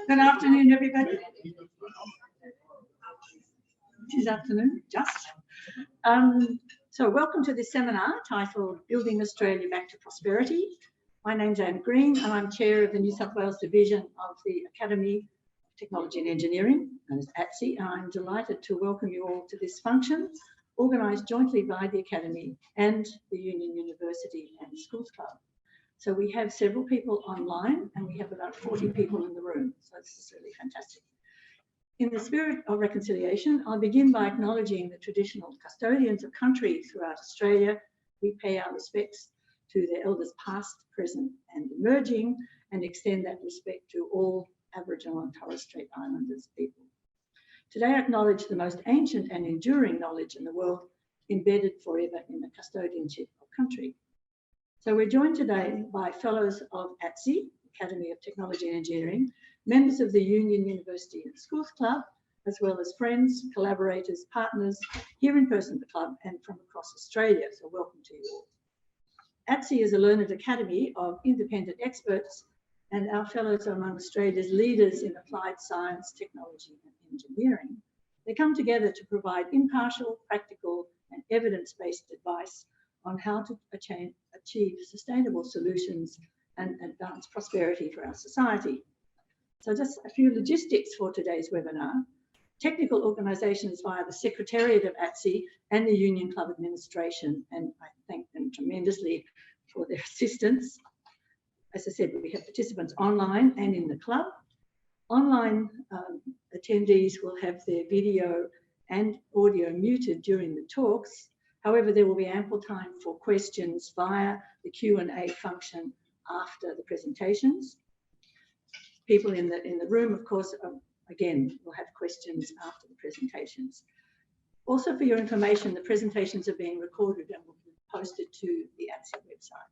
Good afternoon, everybody. It is afternoon, just. So welcome to this seminar titled Building Australia Back to Prosperity. My name's Anne Green and I'm Chair of the New South Wales Division of the Academy of Technology and Engineering, known as ATSE, and I'm delighted to welcome you all to this function, organised jointly by the Academy and the Union University and Schools Club. So we have several people online and we have about 40 people in the room. So this is really fantastic. In the spirit of reconciliation, I'll begin by acknowledging the traditional custodians of country throughout Australia. We pay our respects to their elders past, present and emerging, and extend that respect to all Aboriginal and Torres Strait Islanders people. Today I acknowledge the most ancient and enduring knowledge in the world, embedded forever in the custodianship of country. So we're joined today by fellows of ATSE, Academy of Technology and Engineering, members of the Union University and Schools Club, as well as friends, collaborators, partners here in person at the club and from across Australia. So welcome to you all. ATSE is a learned academy of independent experts, and our fellows are among Australia's leaders in applied science, technology and engineering. They come together to provide impartial, practical and evidence-based advice on how to achieve sustainable solutions and advance prosperity for our society. So just a few logistics for today's webinar. Technical organisation is via the Secretariat of ATSE and the Union Club Administration, and I thank them tremendously for their assistance. As I said, we have participants online and in the club. Online attendees will have their video and audio muted during the talks. However, there will be ample time for questions via the Q&A function after the presentations. People in the room, of course, again, will have questions after the presentations. Also, for your information, the presentations are being recorded and will be posted to the ATSE website.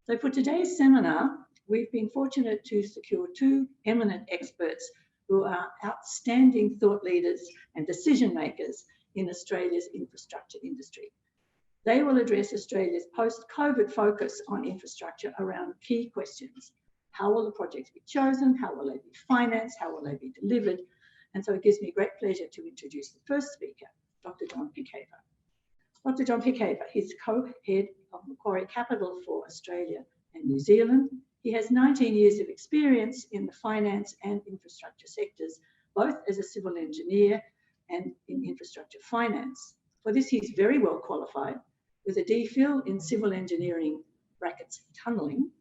So for today's seminar, we've been fortunate to secure two eminent experts who are outstanding thought leaders and decision makers in Australia's infrastructure industry. They will address Australia's post-COVID focus on infrastructure around key questions. How will the projects be chosen? How will they be financed? How will they be delivered? And so it gives me great pleasure to introduce the first speaker, Dr. John Pickhaver. Dr. John Pickhaver is co-head of Macquarie Capital for Australia and New Zealand. He has 19 years of experience in the finance and infrastructure sectors, both as a civil engineer and in infrastructure finance. For this, he's very well qualified with a DPhil in civil engineering (tunnelling)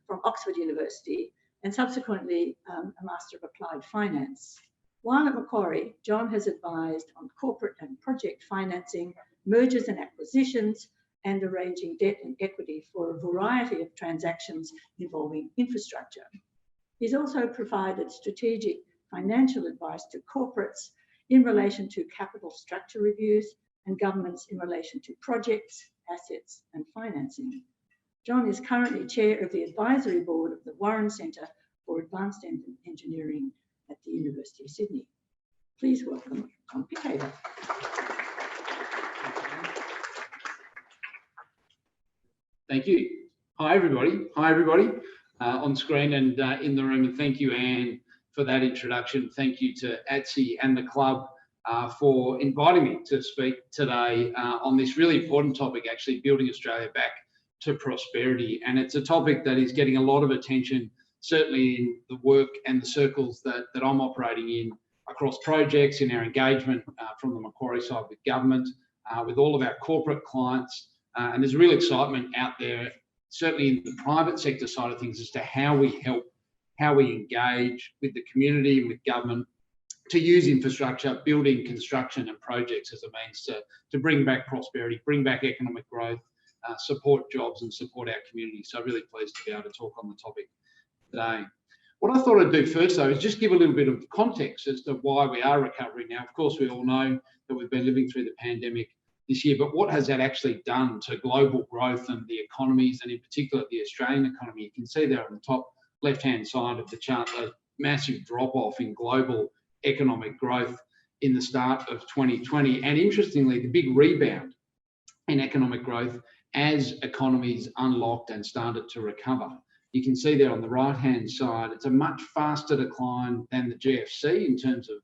from Oxford University and subsequently a Master of Applied Finance. While at Macquarie, John has advised on corporate and project financing, mergers and acquisitions, and arranging debt and equity for a variety of transactions involving infrastructure. He's also provided strategic financial advice to corporates in relation to capital structure reviews and governments in relation to projects, assets and financing. John is currently chair of the advisory board of the Warren Centre for Advanced Engineering at the University of Sydney. Please welcome John Pickhaver. Thank you. Hi everybody on screen and in the room, and thank you, Anne, for that introduction. Thank you to ATSE and the club for inviting me to speak today on this really important topic, actually building Australia back to prosperity. And it's a topic that is getting a lot of attention, certainly in the work and the circles that I'm operating in across projects, in our engagement from the Macquarie side with government, with all of our corporate clients. And there's real excitement out there, certainly in the private sector side of things, as to how we help, how we engage with the community and with government to use infrastructure, building, construction and projects as a means to bring back prosperity, bring back economic growth, support jobs and support our community. So really pleased to be able to talk on the topic today. What I thought I'd do first though is just give a little bit of context as to why we are recovering now. Of course, we all know that we've been living through the pandemic this year, but what has that actually done to global growth and the economies, and in particular the Australian economy? You can see there on the top left-hand side of the chart, a massive drop-off in global economic growth in the start of 2020, and interestingly, the big rebound in economic growth as economies unlocked and started to recover. You can see there on the right-hand side, it's a much faster decline than the GFC in terms of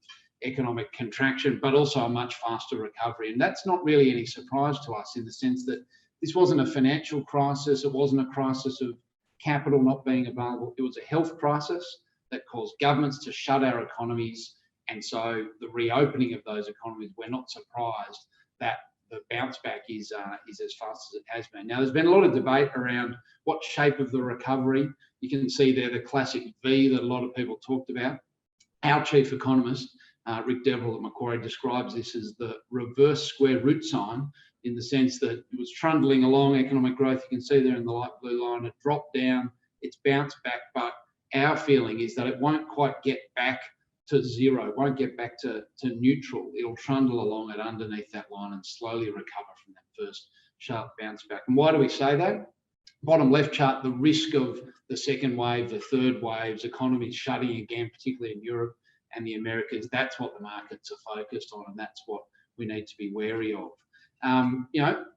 economic contraction, but also a much faster recovery. And that's not really any surprise to us in the sense that this wasn't a financial crisis. It wasn't a crisis of capital not being available. It was a health crisis that caused governments to shut our economies. And so the reopening of those economies, we're not surprised that the bounce back is as fast as it has been. Now, there's been a lot of debate around what shape of the recovery. You can see there the classic V that a lot of people talked about. Our chief economist, Rick Deverill at Macquarie, describes this as the reverse square root sign, in the sense that it was trundling along economic growth. You can see there in the light blue line, it dropped down, it's bounced back, but our feeling is that it won't quite get back to zero, it won't get back to neutral. It'll trundle along it underneath that line and slowly recover from that first sharp bounce back. And why do we say that? Bottom left chart, the risk of the second wave, the third waves, economies shutting again, particularly in Europe and the Americas. That's what the markets are focused on, and that's what we need to be wary of.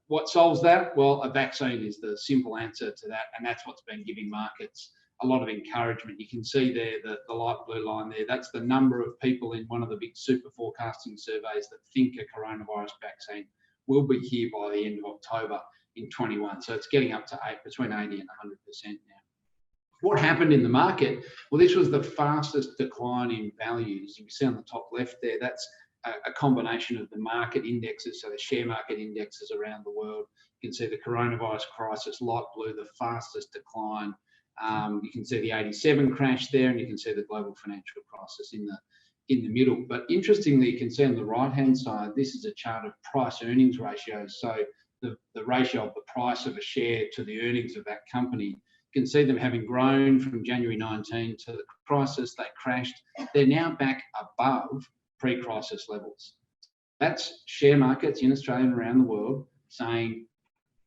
What solves that? Well, a vaccine is the simple answer to that, and that's what's been giving markets a lot of encouragement. You can see there the light blue line there. That's the number of people in one of the big super forecasting surveys that think a coronavirus vaccine will be here by the end of October in 21. So it's getting up to between 80 and 100% now. What happened in the market? Well, this was the fastest decline in values. You can see on the top left there, that's a combination of the market indexes, so the share market indexes around the world. You can see the coronavirus crisis, light blue, the fastest decline. You can see the 87 crash there, and you can see the global financial crisis in the middle. But interestingly, you can see on the right-hand side, this is a chart of price-earnings ratios. So the ratio of the price of a share to the earnings of that company. You can see them having grown from January 19 to the crisis. They crashed. They're now back above pre-crisis levels. That's share markets in Australia and around the world saying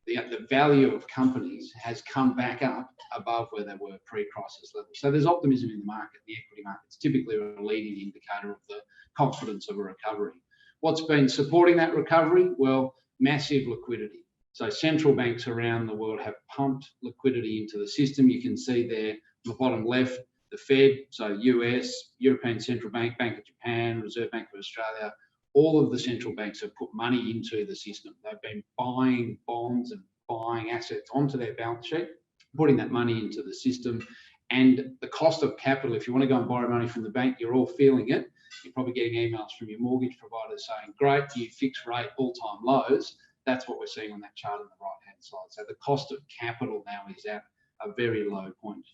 the value of companies has come back up above where they were pre-crisis levels. So there's optimism in the market. The equity market's typically a leading indicator of the confidence of a recovery. What's been supporting that recovery? Well, massive liquidity. So central banks around the world have pumped liquidity into the system. You can see there on the bottom left, the Fed, so US, European Central Bank, Bank of Japan, Reserve Bank of Australia, all of the central banks have put money into the system. They've been buying bonds and buying assets onto their balance sheet, putting that money into the system. And the cost of capital, if you want to go and borrow money from the bank, you're all feeling it. You're probably getting emails from your mortgage provider saying, great, you fixed rate, all-time lows. That's what we're seeing on that chart on the right-hand side. So the cost of capital now is at a very low point.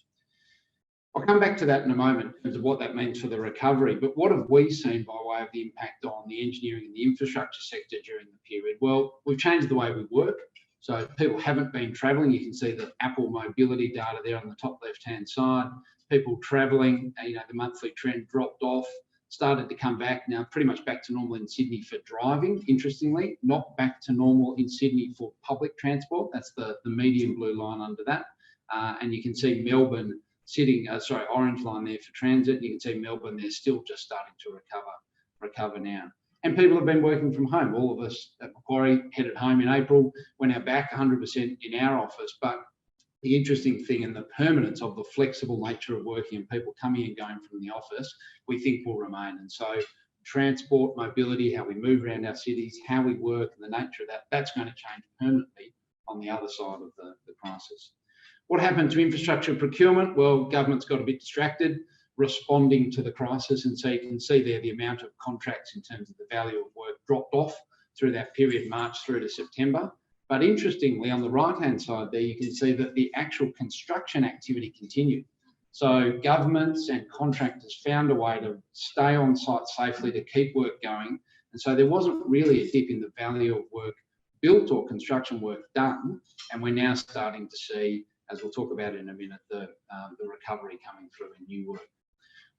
I'll come back to that in a moment in terms of what that means for the recovery, but what have we seen by way of the impact on the engineering and the infrastructure sector during the period? Well, we've changed the way we work. So people haven't been travelling. You can see the Apple mobility data there on the top left-hand side. People travelling, the monthly trend dropped off, started to come back, now pretty much back to normal in Sydney for driving, interestingly, not back to normal in Sydney for public transport. That's the medium blue line under that. And you can see Melbourne sitting, orange line there for transit. You can see Melbourne, they're still just starting to recover now. And people have been working from home. All of us at Macquarie headed home in April. We're now back 100% in our office. But the interesting thing and the permanence of the flexible nature of working and people coming and going from the office, we think will remain. And so transport, mobility, how we move around our cities, how we work and the nature of that, that's going to change permanently on the other side of the crisis. What happened to infrastructure procurement? Well, government's got a bit distracted responding to the crisis. And so you can see there the amount of contracts in terms of the value of work dropped off through that period, March through to September. But interestingly, on the right-hand side there, you can see that the actual construction activity continued. So governments and contractors found a way to stay on site safely, to keep work going. And so there wasn't really a dip in the value of work built or construction work done. And we're now starting to see, as we'll talk about in a minute, the recovery coming through in new work.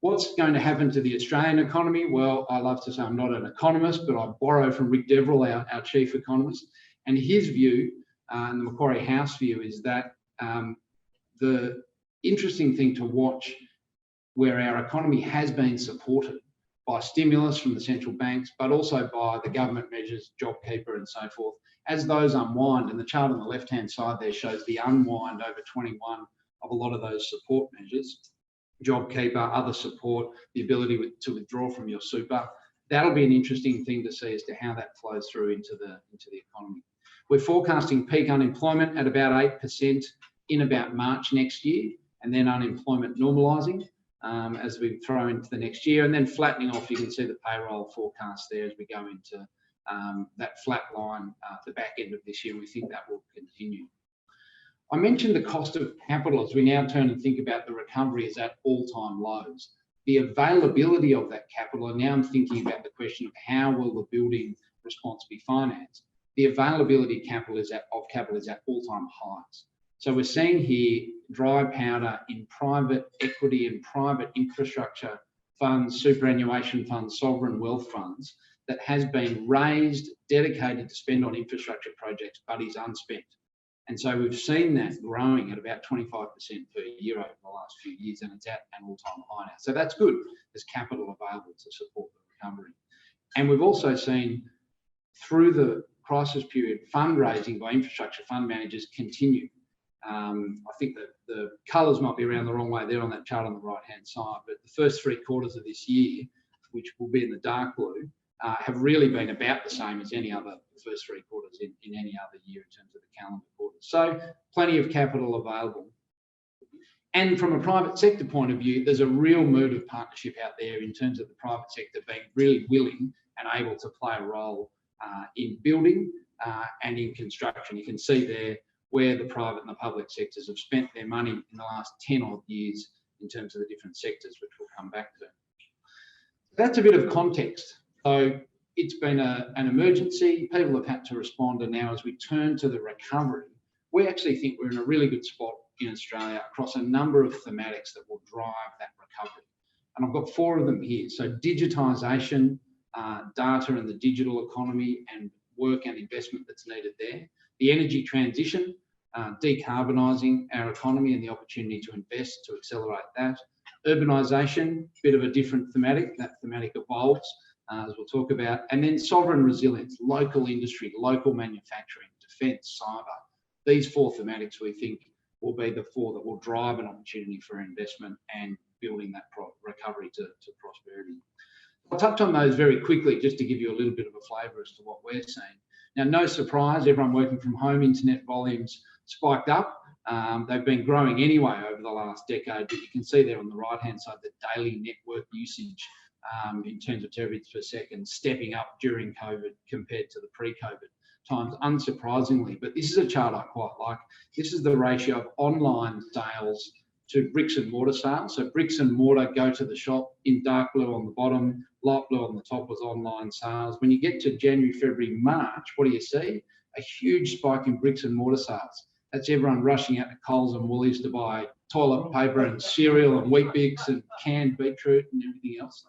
What's going to happen to the Australian economy? Well, I love to say I'm not an economist, but I borrow from Rick Deverill, our chief economist, and his view, and the Macquarie House view, is that the interesting thing to watch where our economy has been supported by stimulus from the central banks, but also by the government measures, JobKeeper and so forth, as those unwind, and the chart on the left-hand side there shows the unwind over 21 of a lot of those support measures, JobKeeper, other support, the ability to withdraw from your super. That'll be an interesting thing to see as to how that flows through into the economy. We're forecasting peak unemployment at about 8% in about March next year, and then unemployment normalising as we throw into the next year, and then flattening off. You can see the payroll forecast there as we go into that flat line at the back end of this year, and we think that will continue. I mentioned the cost of capital as we now turn and think about the recovery is at all-time lows. The availability of that capital, and now I'm thinking about the question of how will the building response be financed. The availability of capital is at all-time highs. So we're seeing here dry powder in private equity and private infrastructure funds, superannuation funds, sovereign wealth funds that has been raised, dedicated to spend on infrastructure projects, but is unspent. And so we've seen that growing at about 25% per year over the last few years, and it's at an all-time high now. So that's good. There's capital available to support the recovery. And we've also seen through the crisis period, fundraising by infrastructure fund managers continue. I think that the colours might be around the wrong way there on that chart on the right-hand side, but the first 3 quarters of this year, which will be in the dark blue, have really been about the same as any other first 3 quarters in any other year in terms of the calendar quarter. So plenty of capital available. And from a private sector point of view, there's a real mood of partnership out there in terms of the private sector being really willing and able to play a role in building and in construction. You can see there where the private and the public sectors have spent their money in the last 10 odd years in terms of the different sectors, which we'll come back to. That's a bit of context. So it's been an emergency. People have had to respond, and now as we turn to the recovery, we actually think we're in a really good spot in Australia across a number of thematics that will drive that recovery. And I've got 4 of them here. So digitisation, data and the digital economy, and work and investment that's needed there. The energy transition, decarbonising our economy and the opportunity to invest to accelerate that. Urbanisation, bit of a different thematic. That thematic evolves, as we'll talk about. And then sovereign resilience, local industry, local manufacturing, defence, cyber. These 4 thematics we think will be the 4 that will drive an opportunity for investment and building that recovery to prosperity. I'll touch on those very quickly just to give you a little bit of a flavour as to what we're seeing. Now, no surprise, everyone working from home, internet volumes spiked up. They've been growing anyway over the last decade, but you can see there on the right-hand side the daily network usage in terms of terabits per second stepping up during COVID compared to the pre-COVID times, unsurprisingly. But this is a chart I quite like. This is the ratio of online sales to bricks and mortar sales. So bricks and mortar go to the shop in dark blue on the bottom, light blue on the top was online sales. When you get to January, February, March, what do you see? A huge spike in bricks and mortar sales. That's everyone rushing out to Coles and Woolies to buy toilet paper and cereal and Weet-Bix and canned beetroot and everything else.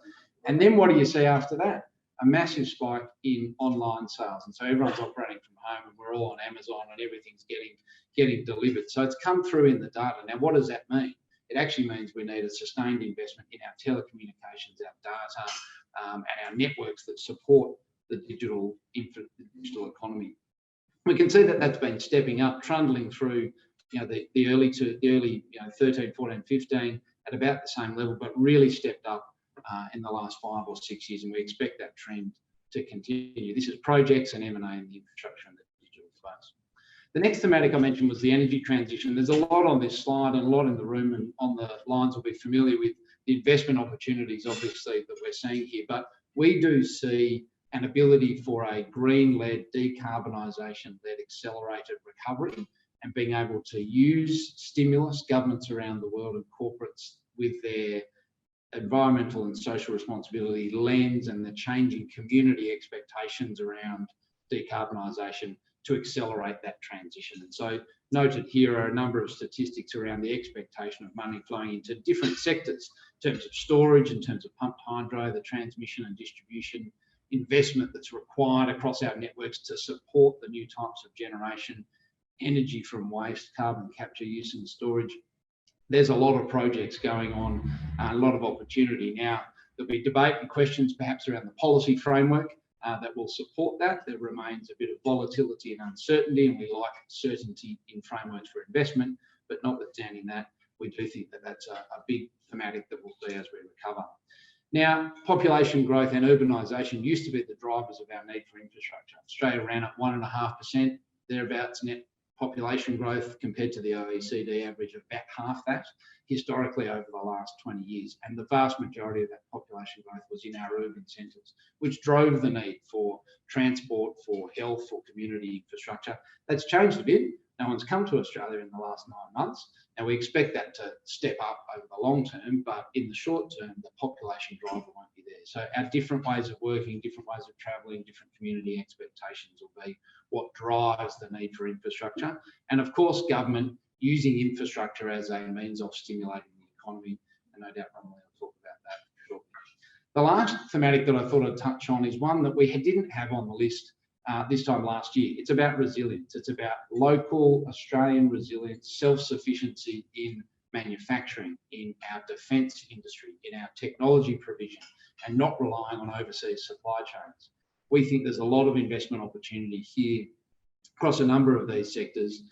And then what do you see after that? A massive spike in online sales. And so everyone's operating from home and we're all on Amazon and everything's getting delivered. So it's come through in the data. Now, what does that mean? It actually means we need a sustained investment in our telecommunications, our data, and our networks that support the digital economy. We can see that that's been stepping up, trundling through the early 13, 14, 15 at about the same level, but really stepped up in the last 5 or 6 years, and we expect that trend to continue. This is projects and M&A in the infrastructure and the digital space. The next thematic I mentioned was the energy transition. There's a lot on this slide and a lot in the room, and on the lines will be familiar with the investment opportunities, obviously, that we're seeing here. But we do see an ability for a green-led, decarbonisation-led accelerated recovery, and being able to use stimulus, governments around the world and corporates with their environmental and social responsibility lens and the changing community expectations around decarbonisation to accelerate that transition. And so noted here are a number of statistics around the expectation of money flowing into different sectors in terms of storage, in terms of pumped hydro, the transmission and distribution, investment that's required across our networks to support the new types of generation, energy from waste, carbon capture, use and storage. There's a lot of projects going on, a lot of opportunity. Now, there'll be debate and questions perhaps around the policy framework that will support that. There remains a bit of volatility and uncertainty, and we like certainty in frameworks for investment, but notwithstanding that, we do think that that's a big thematic that we'll see as we recover. Now, population growth and urbanisation used to be the drivers of our need for infrastructure. Australia ran at 1.5%, thereabouts net population growth compared to the OECD average of about half that historically over the last 20 years. And the vast majority of that population growth was in our urban centres, which drove the need for transport, for health, for community infrastructure. That's changed a bit. No one's come to Australia in the last 9 months, and we expect that to step up over the long term, but in the short term, the population driver won't be there. So our different ways of working, different ways of travelling, different community expectations will be what drives the need for infrastructure. And of course, government using infrastructure as a means of stimulating the economy, and no doubt Romilly will talk about that shortly. The last thematic that I thought I'd touch on is one that we didn't have on the list this time last year. It's about resilience. It's about local Australian resilience, self-sufficiency in manufacturing, in our defence industry, in our technology provision, and not relying on overseas supply chains. We think there's a lot of investment opportunity here across a number of these sectors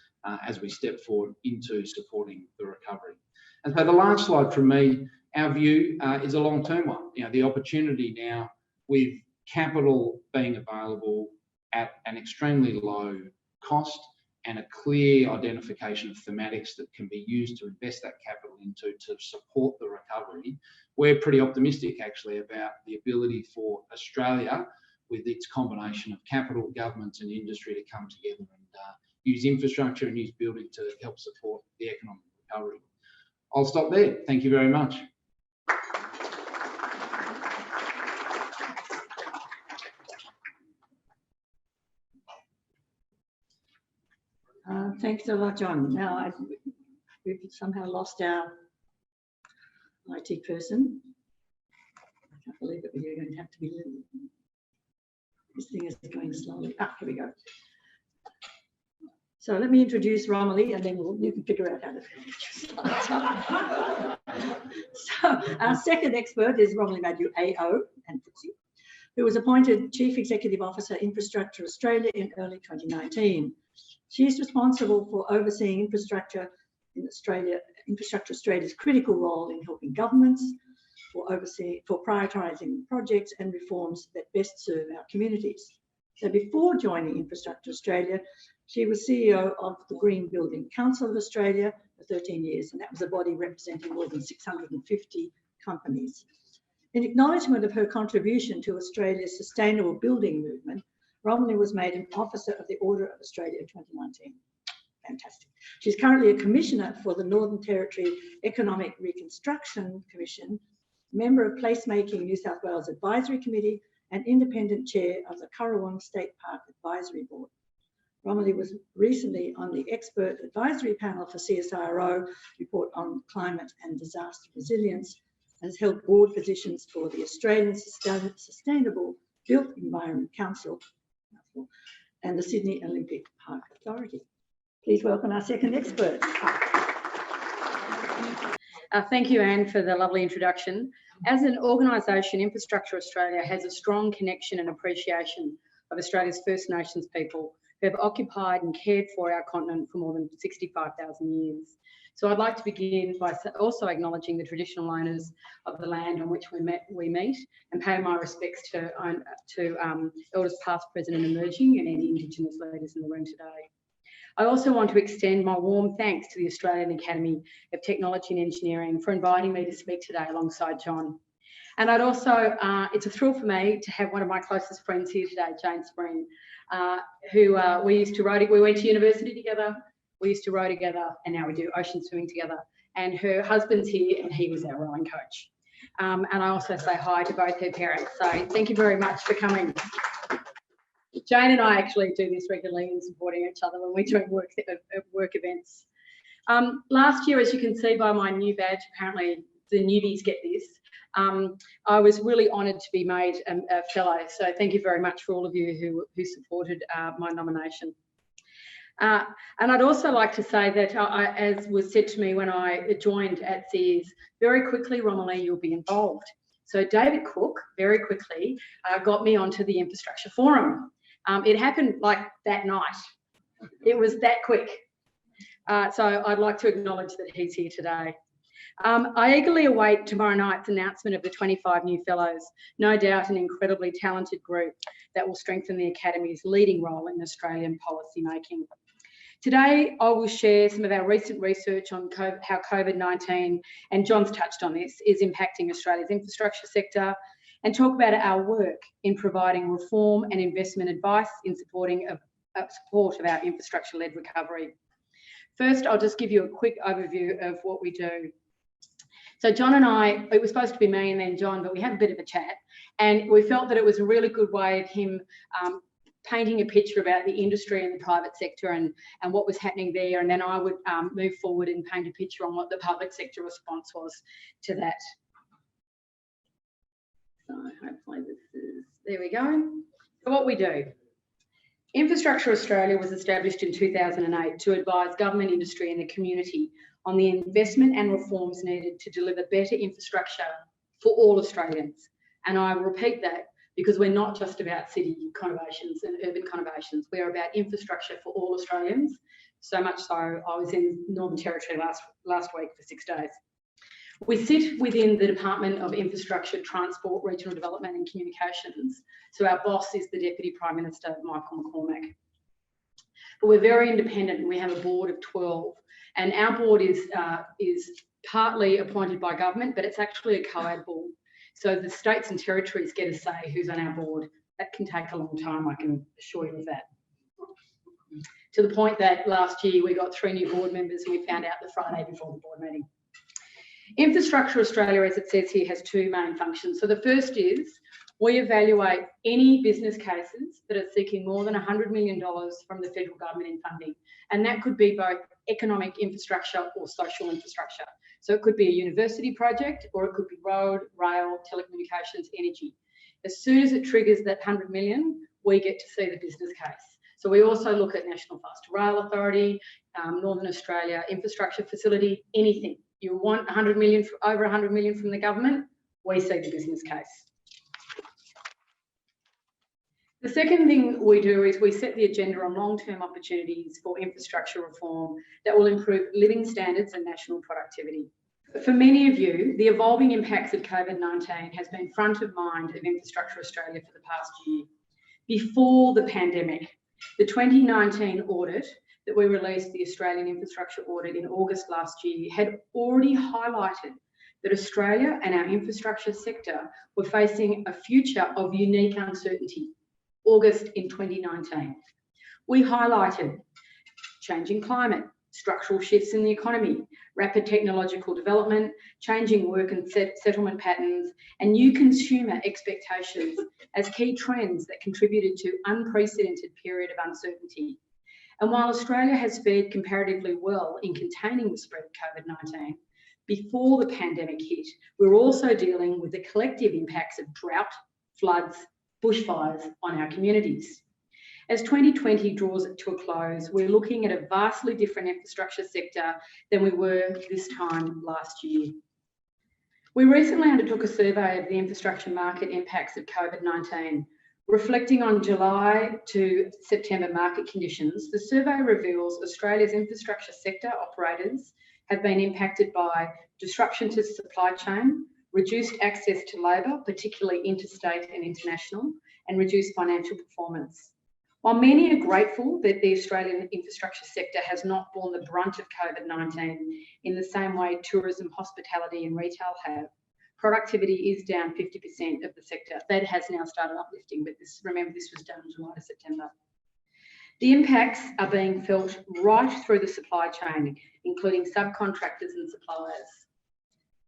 as we step forward into supporting the recovery. And so the last slide from me, our view is a long-term one. You know, the opportunity now with capital being available at an extremely low cost and a clear identification of thematics that can be used to invest that capital into to support the recovery, we're pretty optimistic actually about the ability for Australia, with its combination of capital, governments and industry, to come together and use infrastructure and use building to help support the economic recovery. I'll stop there. Thank you very much. Thanks a lot, John. Now, we've somehow lost our IT person. I can't believe it, but you're going to have to be... This thing is going slowly. Here we go. So let me introduce Romilly, and then you can figure out how to... So our second expert is Romilly Madew, AO and FTSE, who was appointed Chief Executive Officer, Infrastructure Australia in early 2019. She is responsible for overseeing infrastructure in Australia, Infrastructure Australia's critical role in helping governments, for prioritising projects and reforms that best serve our communities. So before joining Infrastructure Australia, she was CEO of the Green Building Council of Australia for 13 years, and that was a body representing more than 650 companies. In acknowledgement of her contribution to Australia's sustainable building movement, Romilly was made an Officer of the Order of Australia in 2019. Fantastic. She's currently a Commissioner for the Northern Territory Economic Reconstruction Commission, member of Placemaking New South Wales Advisory Committee, and independent chair of the Currawong State Park Advisory Board. Romilly was recently on the expert advisory panel for CSIRO report on climate and disaster resilience, and has held board positions for the Australian Sustainable Built Environment Council and the Sydney Olympic Park Authority. Please welcome our second expert. Thank you, Anne, for the lovely introduction. As an organisation, Infrastructure Australia has a strong connection and appreciation of Australia's First Nations people who have occupied and cared for our continent for more than 65,000 years. So I'd like to begin by also acknowledging the traditional owners of the land on which we meet, and pay my respects to elders past, present and emerging, and any Indigenous leaders in the room today. I also want to extend my warm thanks to the Australian Academy of Technology and Engineering for inviting me to speak today alongside John. And I'd also, it's a thrill for me to have one of my closest friends here today, Jane Spring, who we went to university together, we used to row together, and now we do ocean swimming together. And her husband's here, and he was our rowing coach. And I also say hi to both her parents. So thank you very much for coming. Jane and I actually do this regularly in supporting each other when we're doing work events. Last year, as you can see by my new badge, apparently the newbies get this. I was really honoured to be made a fellow. So thank you very much for all of you who supported my nomination. And I'd also like to say that, as was said to me when I joined ATSE, is very quickly, Romilly, you'll be involved. So David Cook very quickly got me onto the Infrastructure Forum. It happened like that night. It was that quick. So I'd like to acknowledge that he's here today. I eagerly await tomorrow night's announcement of the 25 new fellows, no doubt an incredibly talented group that will strengthen the Academy's leading role in Australian policy making. Today, I will share some of our recent research on how COVID-19, and John's touched on this, is impacting Australia's infrastructure sector, and talk about our work in providing reform and investment advice in support of our infrastructure-led recovery. First, I'll just give you a quick overview of what we do. So John and I, it was supposed to be me and then John, but we had a bit of a chat, and we felt that it was a really good way of him painting a picture about the industry and the private sector and what was happening there, and then I would move forward and paint a picture on what the public sector response was to that. So hopefully this is, there we go. So what we do. Infrastructure Australia was established in 2008 to advise government, industry and the community on the investment and reforms needed to deliver better infrastructure for all Australians. And I will repeat that because we're not just about city conurbations and urban conurbations. We are about infrastructure for all Australians. So much so, I was in Northern Territory last week for 6 days. We sit within the Department of Infrastructure, Transport, Regional Development and Communications. So our boss is the Deputy Prime Minister, Michael McCormack. But we're very independent and we have a board of 12. And our board is partly appointed by government, but it's actually a co-ed board. So the states and territories get a say who's on our board. That can take a long time, I can assure you of that. To the point that last year we got 3 new board members and we found out the Friday before the board meeting. Infrastructure Australia, as it says here, has 2 main functions. So the first is we evaluate any business cases that are seeking more than $100 million from the federal government in funding. And that could be both economic infrastructure or social infrastructure. So it could be a university project or it could be road, rail, telecommunications, energy. As soon as it triggers that 100 million, we get to see the business case. So we also look at National Fast Rail Authority, Northern Australia Infrastructure Facility, anything. You want 100 million, over 100 million from the government, we see the business case. The second thing we do is we set the agenda on long-term opportunities for infrastructure reform that will improve living standards and national productivity. For many of you, the evolving impacts of COVID-19 has been front of mind of Infrastructure Australia for the past year. Before the pandemic, the 2019 audit that we released, the Australian Infrastructure Audit in August last year, had already highlighted that Australia and our infrastructure sector were facing a future of unique uncertainty. August in 2019. We highlighted changing climate, structural shifts in the economy, rapid technological development, changing work and settlement patterns, and new consumer expectations as key trends that contributed to unprecedented period of uncertainty. And while Australia has fared comparatively well in containing the spread of COVID-19, before the pandemic hit, we're also dealing with the collective impacts of drought, floods, bushfires on our communities. As 2020 draws to a close, we're looking at a vastly different infrastructure sector than we were this time last year. We recently undertook a survey of the infrastructure market impacts of COVID-19. Reflecting on July to September market conditions, the survey reveals Australia's infrastructure sector operators have been impacted by disruption to supply chain, reduced access to labour, particularly interstate and international, and reduced financial performance. While many are grateful that the Australian infrastructure sector has not borne the brunt of COVID-19 in the same way tourism, hospitality and retail have, productivity is down 50% of the sector. That has now started uplifting, but remember this was done in July to September. The impacts are being felt right through the supply chain, including subcontractors and suppliers.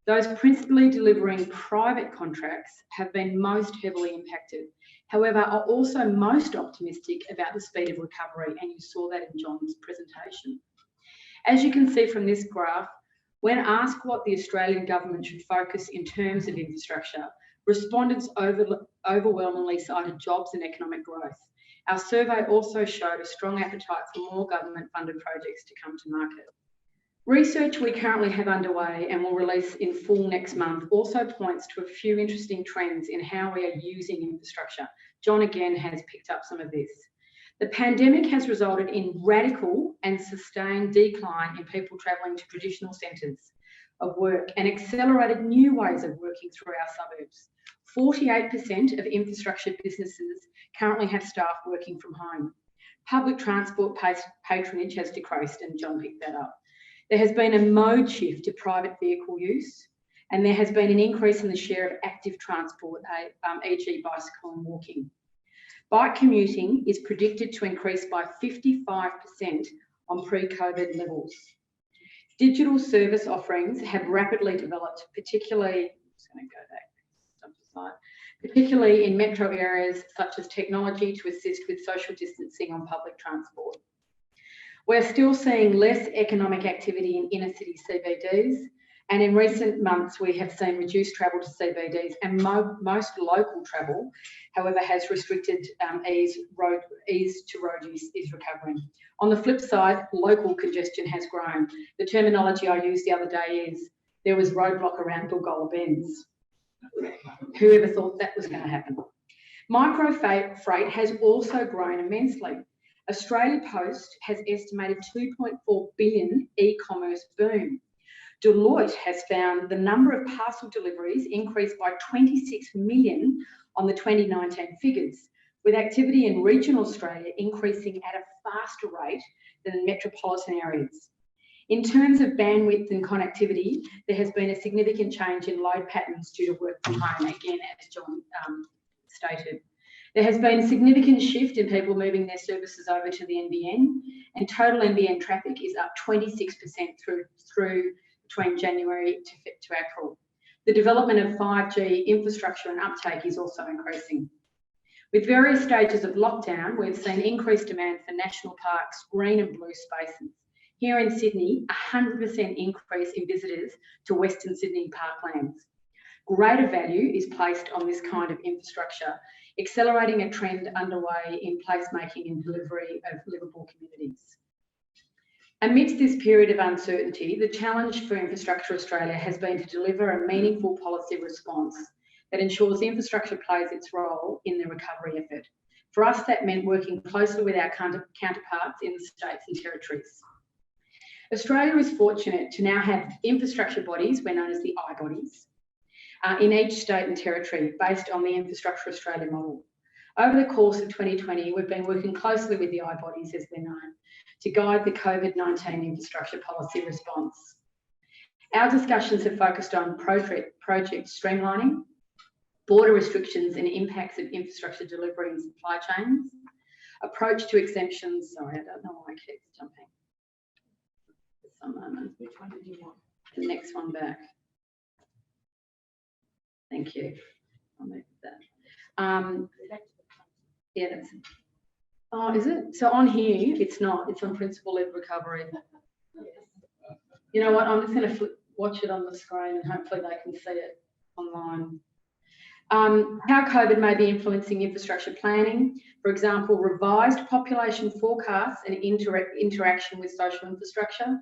Those principally delivering private contracts have been most heavily impacted, however, are also most optimistic about the speed of recovery, and you saw that in John's presentation. As you can see from this graph, when asked what the Australian government should focus in terms of infrastructure, respondents overwhelmingly cited jobs and economic growth. Our survey also showed a strong appetite for more government-funded projects to come to market. Research we currently have underway and will release in full next month also points to a few interesting trends in how we are using infrastructure. John again has picked up some of this. The pandemic has resulted in radical and sustained decline in people travelling to traditional centres of work and accelerated new ways of working through our suburbs. 48% of infrastructure businesses currently have staff working from home. Public transport patronage has decreased, and John picked that up. There has been a mode shift to private vehicle use, and there has been an increase in the share of active transport, e.g. bicycle and walking. Bike commuting is predicted to increase by 55% on pre-COVID levels. Digital service offerings have rapidly developed, particularly in metro areas such as technology to assist with social distancing on public transport. We're still seeing less economic activity in inner city CBDs, and in recent months we have seen reduced travel to CBDs, and most local travel, however, has restricted ease to road use is recovering. On the flip side, local congestion has grown. The terminology I used the other day is there was roadblock around Bilgola Bends. Whoever thought that was going to happen? Micro freight has also grown immensely. Australia Post has estimated 2.4 billion e-commerce boom. Deloitte has found the number of parcel deliveries increased by 26 million on the 2019 figures, with activity in regional Australia increasing at a faster rate than in metropolitan areas. In terms of bandwidth and connectivity, there has been a significant change in load patterns due to work from home, again, as John stated. There has been a significant shift in people moving their services over to the NBN, and total NBN traffic is up 26% through between January to April. The development of 5G infrastructure and uptake is also increasing. With various stages of lockdown, we've seen increased demand for national parks, green and blue spaces. Here in Sydney, 100% increase in visitors to Western Sydney parklands. Greater value is placed on this kind of infrastructure, accelerating a trend underway in placemaking and delivery of livable communities. Amidst this period of uncertainty, the challenge for Infrastructure Australia has been to deliver a meaningful policy response that ensures infrastructure plays its role in the recovery effort. For us, that meant working closely with our counterparts in the states and territories. Australia is fortunate to now have infrastructure bodies, we're known as the I bodies, in each state and territory based on the Infrastructure Australia model. Over the course of 2020, we've been working closely with the I bodies, as they're known, to guide the COVID-19 infrastructure policy response. Our discussions have focused on project streamlining, border restrictions and impacts of infrastructure delivery and supply chains, approach to exemptions. Sorry, I don't know why I keep jumping. Some moment. Which one did you want? The next one back. Thank you. I'll move that. Yeah, that's. Oh, is it? So on here, it's not. It's on principle-led recovery. You know what? I'm just going to watch it on the screen, and hopefully they can see it online. How COVID may be influencing infrastructure planning. For example, revised population forecasts and interaction with social infrastructure.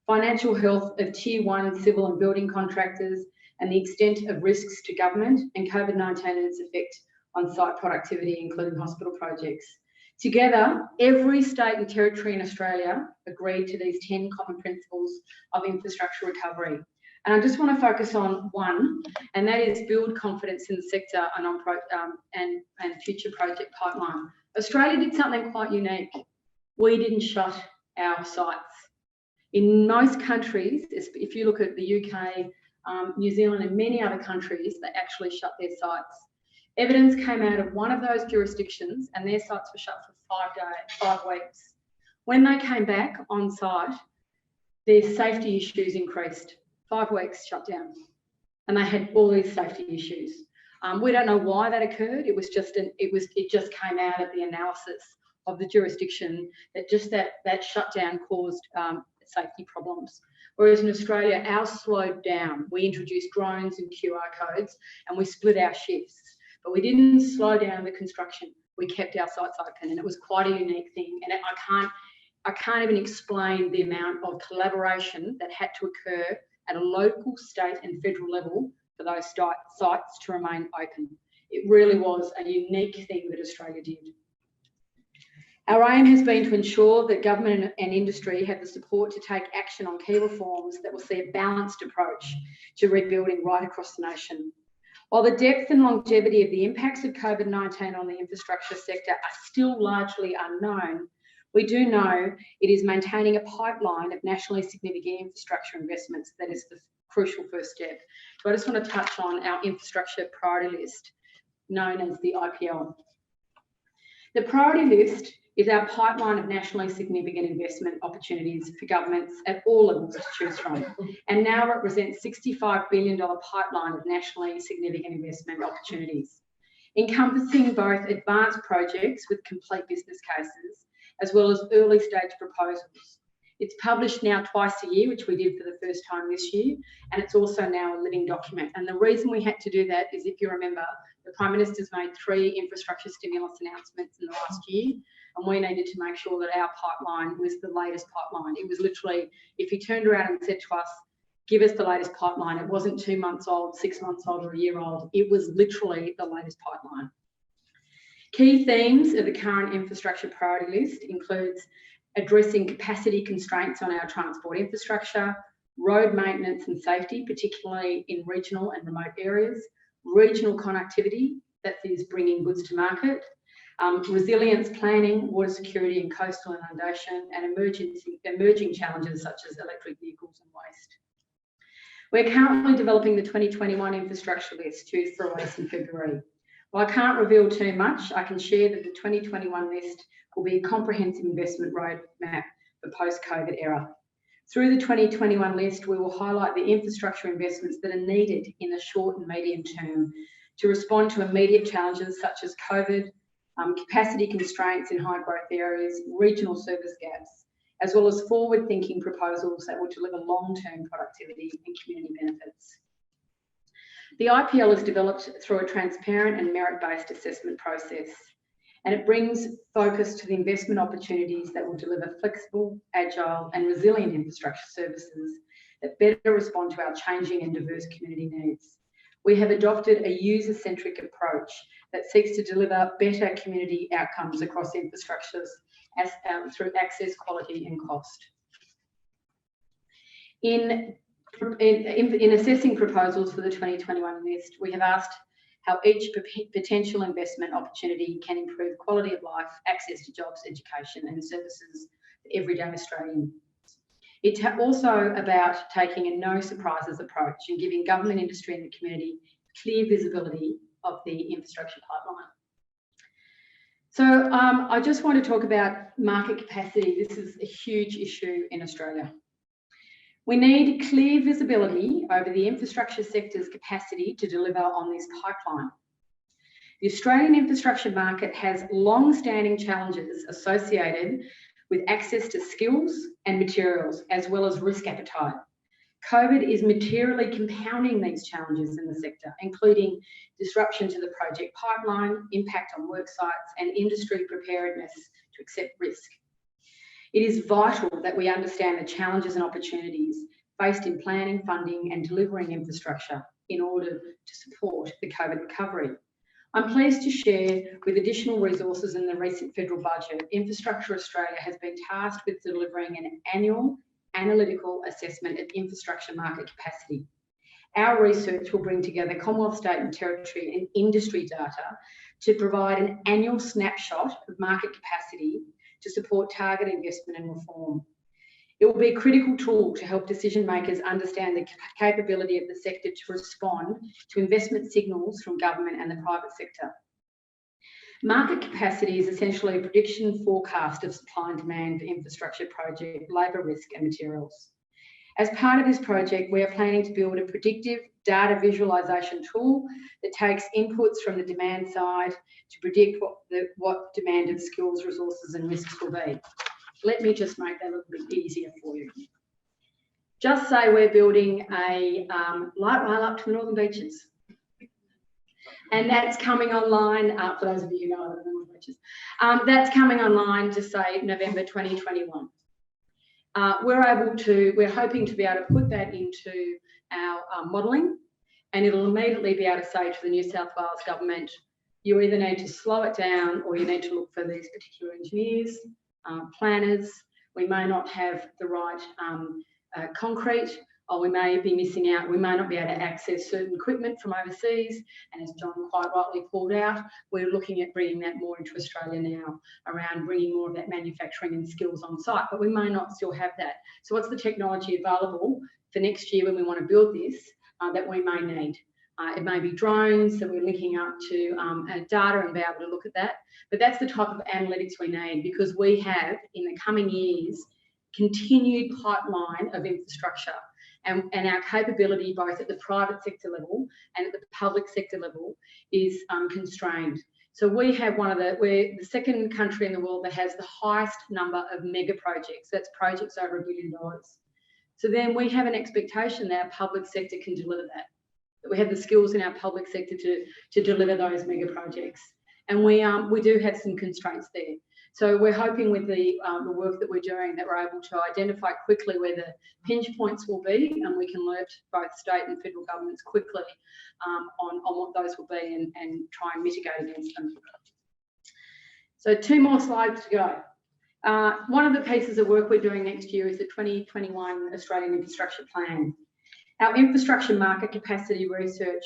Financial health of Tier 1 civil and building contractors, and the extent of risks to government, and COVID-19 and its effect on site productivity, including hospital projects. Together, every state and territory in Australia agreed to these 10 common principles of infrastructure recovery. And I just want to focus on one, and that is build confidence in the sector and future project pipeline. Australia did something quite unique. We didn't shut our sites. In most countries, if you look at the UK, New Zealand and many other countries, they actually shut their sites. Evidence came out of one of those jurisdictions and their sites were shut for 5 weeks. When they came back on site, their safety issues increased. 5 weeks shut down, and they had all these safety issues. We don't know why that occurred. It just came out of the analysis of the jurisdiction that that shutdown caused safety problems. Whereas in Australia, ours slowed down. We introduced drones and QR codes, and we split our shifts. But we didn't slow down the construction. We kept our sites open, and it was quite a unique thing. And I can't even explain the amount of collaboration that had to occur at a local, state and federal level for those sites to remain open. It really was a unique thing that Australia did. Our aim has been to ensure that government and industry have the support to take action on key reforms that will see a balanced approach to rebuilding right across the nation. While the depth and longevity of the impacts of COVID-19 on the infrastructure sector are still largely unknown, we do know it is maintaining a pipeline of nationally significant infrastructure investments that is the crucial first step. So I just want to touch on our infrastructure priority list, known as the IPL. The priority list is our pipeline of nationally significant investment opportunities for governments at all levels to choose from, and now represents $65 billion pipeline of nationally significant investment opportunities, encompassing both advanced projects with complete business cases, as well as early stage proposals. It's published now twice a year, which we did for the first time this year, and it's also now a living document. And the reason we had to do that is, if you remember, the Prime Minister's made 3 infrastructure stimulus announcements in the last year, and we needed to make sure that our pipeline was the latest pipeline. It was literally, if he turned around and said to us, give us the latest pipeline, it wasn't 2 months old, 6 months old, or a year old. It was literally the latest pipeline. Key themes of the current infrastructure priority list includes addressing capacity constraints on our transport infrastructure, road maintenance and safety, particularly in regional and remote areas, regional connectivity, that is bringing goods to market, resilience planning, water security and coastal inundation, and emerging challenges such as electric vehicles and waste. We're currently developing the 2021 infrastructure list due for release in February. While I can't reveal too much, I can share that the 2021 list will be a comprehensive investment roadmap for post-COVID era. Through the 2021 list, we will highlight the infrastructure investments that are needed in the short and medium term to respond to immediate challenges such as COVID, capacity constraints in high growth areas, regional service gaps, as well as forward-thinking proposals that will deliver long-term productivity and community benefits. The IPL is developed through a transparent and merit-based assessment process, and it brings focus to the investment opportunities that will deliver flexible, agile and resilient infrastructure services that better respond to our changing and diverse community needs. We have adopted a user-centric approach that seeks to deliver better community outcomes across infrastructures through access, quality and cost. In assessing proposals for the 2021 list, we have asked how each potential investment opportunity can improve quality of life, access to jobs, education and services for everyday Australians. It's also about taking a no surprises approach and giving government, industry and the community clear visibility of the infrastructure pipeline. So I just want to talk about market capacity. This is a huge issue in Australia. We need clear visibility over the infrastructure sector's capacity to deliver on this pipeline. The Australian infrastructure market has long-standing challenges associated with access to skills and materials, as well as risk appetite. COVID is materially compounding these challenges in the sector, including disruption to the project pipeline, impact on work sites, and industry preparedness to accept risk. It is vital that we understand the challenges and opportunities faced in planning, funding, and delivering infrastructure in order to support the COVID recovery. I'm pleased to share, with additional resources in the recent federal budget, Infrastructure Australia has been tasked with delivering an annual analytical assessment of infrastructure market capacity. Our research will bring together Commonwealth, state and territory and industry data to provide an annual snapshot of market capacity to support target investment and reform. It will be a critical tool to help decision makers understand the capability of the sector to respond to investment signals from government and the private sector. Market capacity is essentially a prediction forecast of supply and demand for infrastructure project, labour risk and materials. As part of this project, we are planning to build a predictive data visualisation tool that takes inputs from the demand side to predict what demand of skills, resources and risks will be. Let me just make that a little bit easier for you. Just say we're building a light rail up to the Northern Beaches. And that's coming online, for those of you who know the Northern Beaches, that's coming online to say November 2021. We're hoping to be able to put that into our modelling, and it'll immediately be able to say to the New South Wales government, you either need to slow it down or you need to look for these particular engineers, planners. We may not have the right concrete, or we may be missing out. We may not be able to access certain equipment from overseas. And as John quite rightly called out, we're looking at bringing that more into Australia now, around bringing more of that manufacturing and skills on site, but we may not still have that. So what's the technology available for next year when we want to build this that we may need? It may be drones that we're linking up to data and be able to look at that. But that's the type of analytics we need, because we have, in the coming years, continued pipeline of infrastructure. And our capability, both at the private sector level and at the public sector level, is constrained. So we're the second country in the world that has the highest number of mega projects. That's projects over $1 billion. So then we have an expectation that our public sector can deliver that we have the skills in our public sector to deliver those mega projects. And we do have some constraints there. So we're hoping with the work that we're doing that we're able to identify quickly where the pinch points will be, and we can alert both state and federal governments quickly on what those will be and try and mitigate against them. So 2 more slides to go. One of the pieces of work we're doing next year is the 2021 Australian Infrastructure Plan. Our infrastructure market capacity research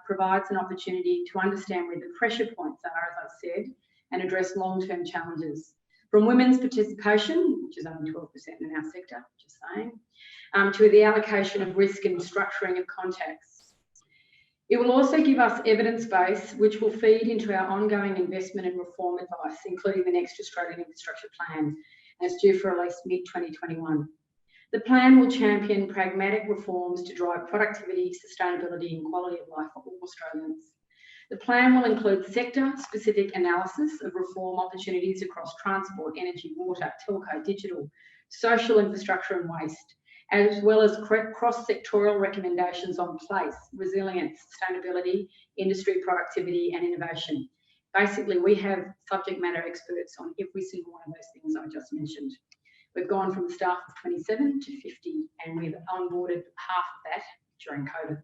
provides an opportunity to understand where the pressure points are, as I've said, and address long-term challenges. From women's participation, which is only 12% in our sector, just saying, to the allocation of risk and structuring of contacts. It will also give us evidence base which will feed into our ongoing investment and reform advice, including the next Australian Infrastructure Plan, and it's due for release mid-2021. The plan will champion pragmatic reforms to drive productivity, sustainability and quality of life for all Australians. The plan will include sector-specific analysis of reform opportunities across transport, energy, water, telco, digital, social infrastructure and waste, as well as cross-sectoral recommendations on place, resilience, sustainability, industry productivity and innovation. Basically, we have subject matter experts on every single one of those things I just mentioned. We've gone from a staff of 27 to 50, and we've onboarded half of that during COVID.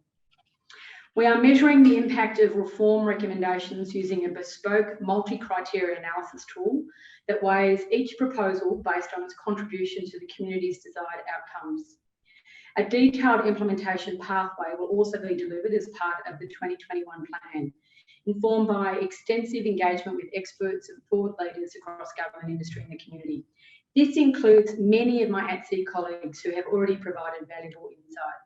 We are measuring the impact of reform recommendations using a bespoke multi-criteria analysis tool that weighs each proposal based on its contribution to the community's desired outcomes. A detailed implementation pathway will also be delivered as part of the 2021 plan, informed by extensive engagement with experts and thought leaders across government, industry and the community. This includes many of my ATSE colleagues who have already provided valuable insights.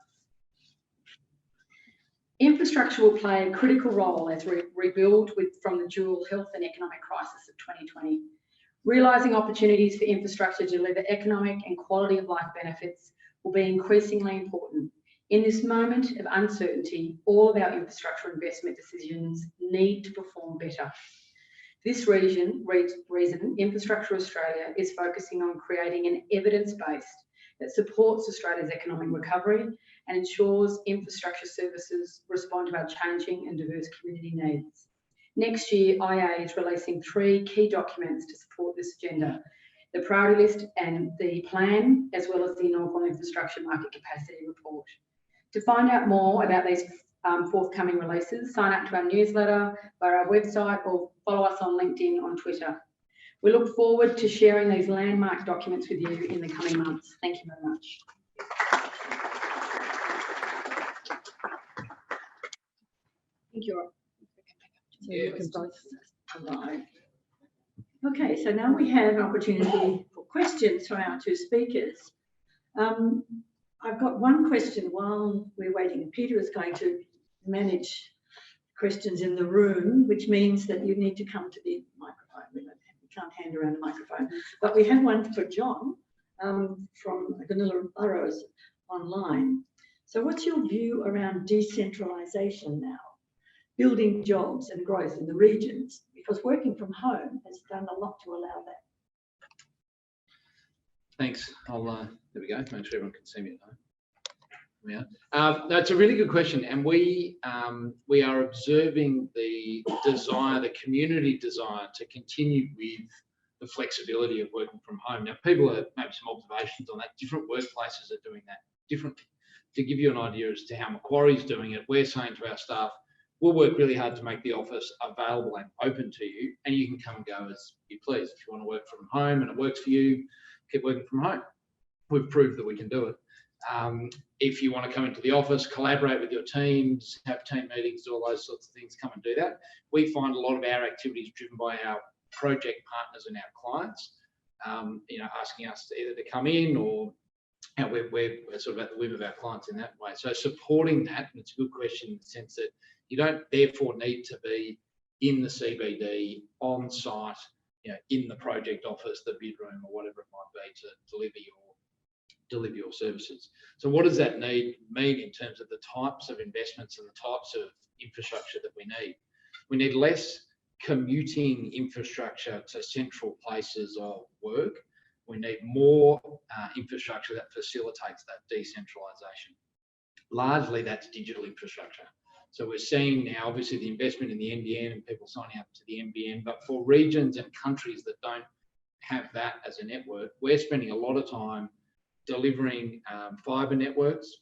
Infrastructure will play a critical role as we rebuild from the dual health and economic crisis of 2020. Realising opportunities for infrastructure to deliver economic and quality of life benefits will be increasingly important. In this moment of uncertainty, all of our infrastructure investment decisions need to perform better. This reason, Infrastructure Australia is focusing on creating an evidence base that supports Australia's economic recovery and ensures infrastructure services respond to our changing and diverse community needs. Next year, IA is releasing 3 key documents to support this agenda: the priority list and the plan, as well as the inaugural infrastructure market capacity report. To find out more about these forthcoming releases, sign up to our newsletter via our website or follow us on LinkedIn, on Twitter. We look forward to sharing these landmark documents with you in the coming months. Thank you very much. Thank you. Yes. Okay, so now we have an opportunity for questions from our 2 speakers. I've got one question while we're waiting. Peter is going to manage questions in the room, which means that you need to come to the microphone. We can't hand around a microphone. But we have one for John from Vanilla Burrows online. So what's your view around decentralisation now? Building jobs and growth in the regions, because working from home has done a lot to allow that. Thanks. There we go. Make sure everyone can see me at home. Yeah. That's a really good question, and we are observing the desire, the community desire, to continue with the flexibility of working from home. Now, people have maybe some observations on that. Different workplaces are doing that differently. To give you an idea as to how Macquarie is doing it, we're saying to our staff, we'll work really hard to make the office available and open to you, and you can come and go as you please. If you want to work from home and it works for you, keep working from home. We've proved that we can do it. If you want to come into the office, collaborate with your teams, have team meetings, do all those sorts of things, come and do that. We find a lot of our activities driven by our project partners and our clients, asking us to either to come in or we're sort of at the whim of our clients in that way. So supporting that, and it's a good question in the sense that you don't therefore need to be in the CBD, on site, in the project office, the bid room, or whatever it might be to deliver your services. So what does that mean in terms of the types of investments and the types of infrastructure that we need? We need less commuting infrastructure to central places of work. We need more infrastructure that facilitates that decentralisation. Largely, that's digital infrastructure. So we're seeing now, obviously, the investment in the NBN and people signing up to the NBN, but for regions and countries that don't have that as a network, we're spending a lot of time delivering fibre networks,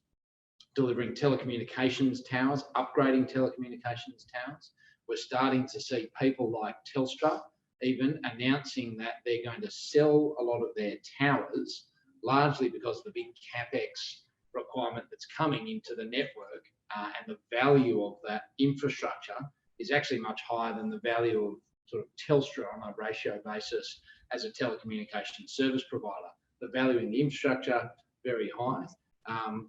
delivering telecommunications towers, upgrading telecommunications towers. We're starting to see people like Telstra even announcing that they're going to sell a lot of their towers, largely because of the big CapEx requirement that's coming into the network, and the value of that infrastructure is actually much higher than the value of sort of Telstra on a ratio basis as a telecommunications service provider. The value in the infrastructure, very high.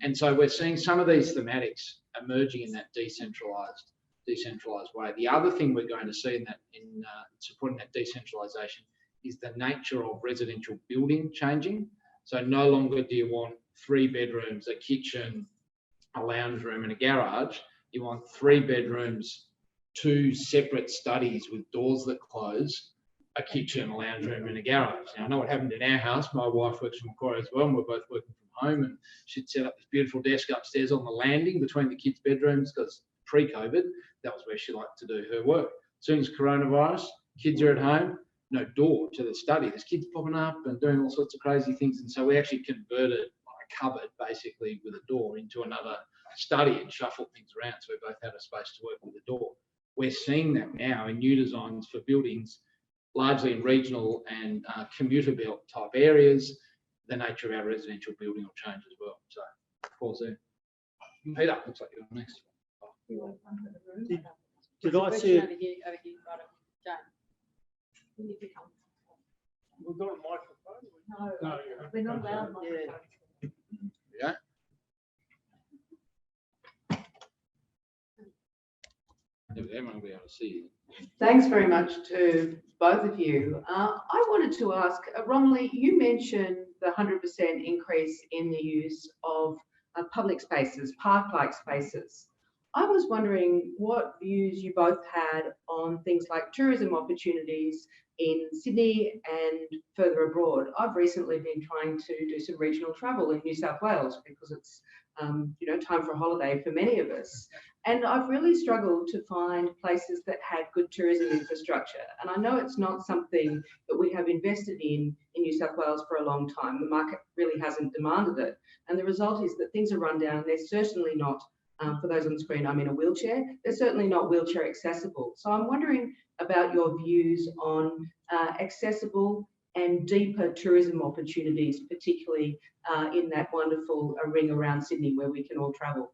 And so we're seeing some of these thematics emerging in that decentralised way. The other thing we're going to see in supporting that decentralisation is the nature of residential building changing. So no longer do you want 3 bedrooms, a kitchen, a lounge room and a garage. You want 3 bedrooms, 2 separate studies with doors that close, a kitchen, a lounge room and a garage. Now, I know what happened in our house. My wife works from Macquarie as well, and we're both working from home, and she'd set up this beautiful desk upstairs on the landing between the kids' bedrooms because pre-COVID, that was where she liked to do her work. As soon as coronavirus, kids are at home, no door to the study. There's kids popping up and doing all sorts of crazy things. And so we actually converted a cupboard basically with a door into another study and shuffled things around. So we both had a space to work with a door. We're seeing that now in new designs for buildings, largely in regional and commuter belt type areas. The nature of our residential building will change as well. So pause there. Peter, looks like you're next. Did I see it? Over here, right, Jane. We've got a microphone. No, we're not allowed microphones. Yeah. Everyone will be able to see you. Thanks very much to both of you. I wanted to ask, Romilly, you mentioned the 100% increase in the use of public spaces, park-like spaces. I was wondering what views you both had on things like tourism opportunities in Sydney and further abroad. I've recently been trying to do some regional travel in New South Wales because it's time for a holiday for many of us. And I've really struggled to find places that had good tourism infrastructure. And I know it's not something that we have invested in New South Wales for a long time. The market really hasn't demanded it. And the result is that things are run down. They're certainly not, for those on the screen, I'm in a wheelchair. They're certainly not wheelchair accessible. So I'm wondering about your views on accessible and deeper tourism opportunities, particularly in that wonderful ring around Sydney where we can all travel.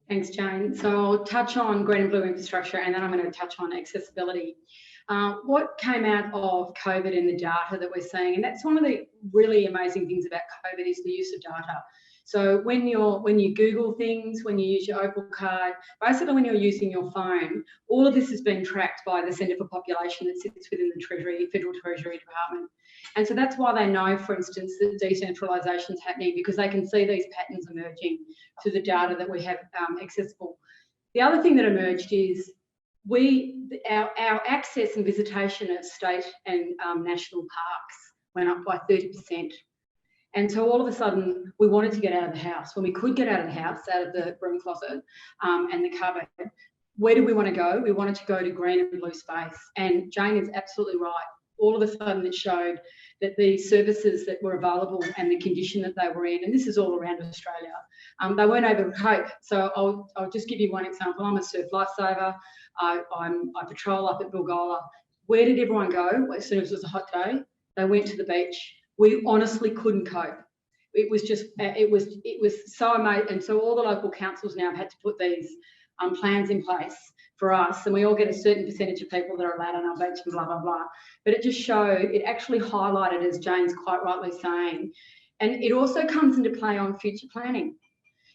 Thanks, Jane. So I'll touch on green and blue infrastructure, and then I'm going to touch on accessibility. What came out of COVID and the data that we're seeing, and that's one of the really amazing things about COVID is the use of data. So when you Google things, when you use your Opal card, basically when you're using your phone, all of this has been tracked by the Centre for Population that sits within the Federal Treasury Department. And so that's why they know, for instance, that decentralisation is happening, because they can see these patterns emerging through the data that we have accessible. The other thing that emerged is our access and visitation at state and national parks went up by 30%. And so all of a sudden, we wanted to get out of the house. When we could get out of the house, out of the broom closet and the cupboard, where did we want to go? We wanted to go to green and blue space. And Jane is absolutely right. all of a sudden it showed that the services that were available and the condition that they were in, and this is all around Australia, they weren't able to cope. So I'll just give you one example. I'm a surf lifesaver. I patrol up at Bilgola. Where did everyone go as soon as it was a hot day? They went to the beach. We honestly couldn't cope. It was just, it was so amazing. And so all the local councils now have had to put these plans in place for us, and we all get a certain percentage of people that are allowed on our beach and blah, blah, blah. But it just showed, it actually highlighted, as Jane's quite rightly saying, and it also comes into play on future planning.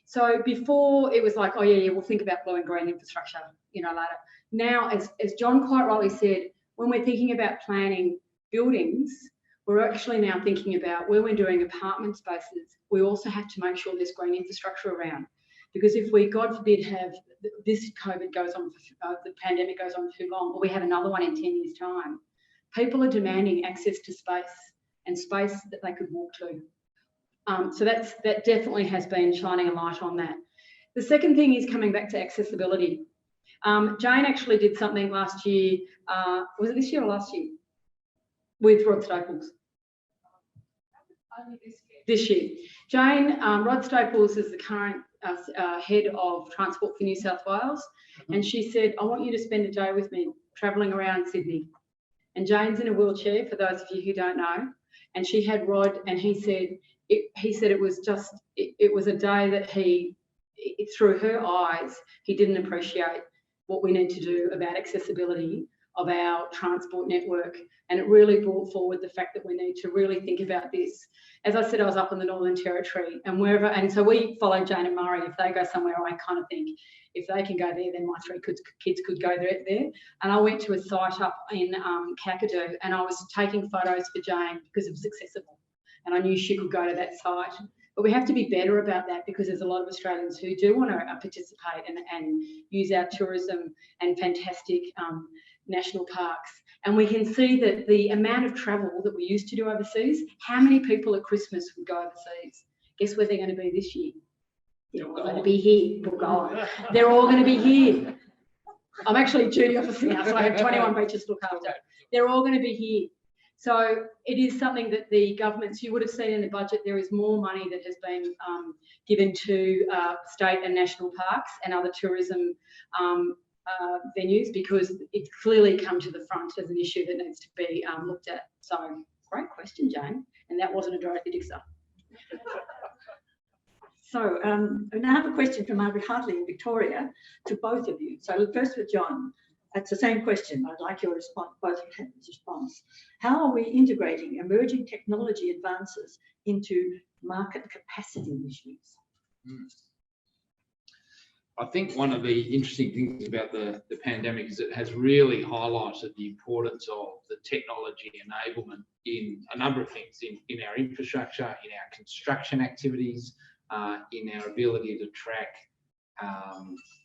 So before it was like, oh yeah, we'll think about blue and green infrastructure, you know, later. Now, as John quite rightly said, when we're thinking about planning buildings, we're actually now thinking about when we're doing apartment spaces, we also have to make sure there's green infrastructure around. Because if we, God forbid, have this COVID goes on, the pandemic goes on too long, or we have another one in 10 years' time, people are demanding access to space and space that they could walk to. So that definitely has been shining a light on that. The second thing is coming back to accessibility. Jane actually did something last year, was it this year or last year? With Rod Staples. This year. Jane, Rod Staples is the current head of transport for New South Wales, and she said, I want you to spend a day with me travelling around Sydney. And Jane's in a wheelchair, for those of you who don't know, and she had Rod, and he said it was just, it was a day that through her eyes, he didn't appreciate what we need to do about accessibility of our transport network. And it really brought forward the fact that we need to really think about this. As I said, I was up in the Northern Territory, and so we follow Jane and Murray. If they go somewhere, I kind of think, if they can go there, then my three kids could go there. And I went to a site up in Kakadu, and I was taking photos for Jane because it was accessible. And I knew she could go to that site. But we have to be better about that, because there's a lot of Australians who do want to participate and use our tourism and fantastic national parks. And we can see that the amount of travel that we used to do overseas, how many people at Christmas would go overseas? Guess where they're going to be this year? They're all going to be here. They're all going to be here. I'm actually a duty officer now, so I have 21 beaches to look after. They're all going to be here. So it is something that the governments, you would have seen in the budget, there is more money that has been given to state and national parks and other tourism venues, because it's clearly come to the front as an issue that needs to be looked at. So great question, Jane, and that wasn't a Dorothy Dixer. So I now have a question from Margaret Hartley in Victoria to both of you. So first with John. It's the same question. I'd like your response, both of your response. How are we integrating emerging technology advances into market capacity issues? I think one of the interesting things about the pandemic is it has really highlighted the importance of the technology enablement in a number of things, in our infrastructure, in our construction activities, in our ability to track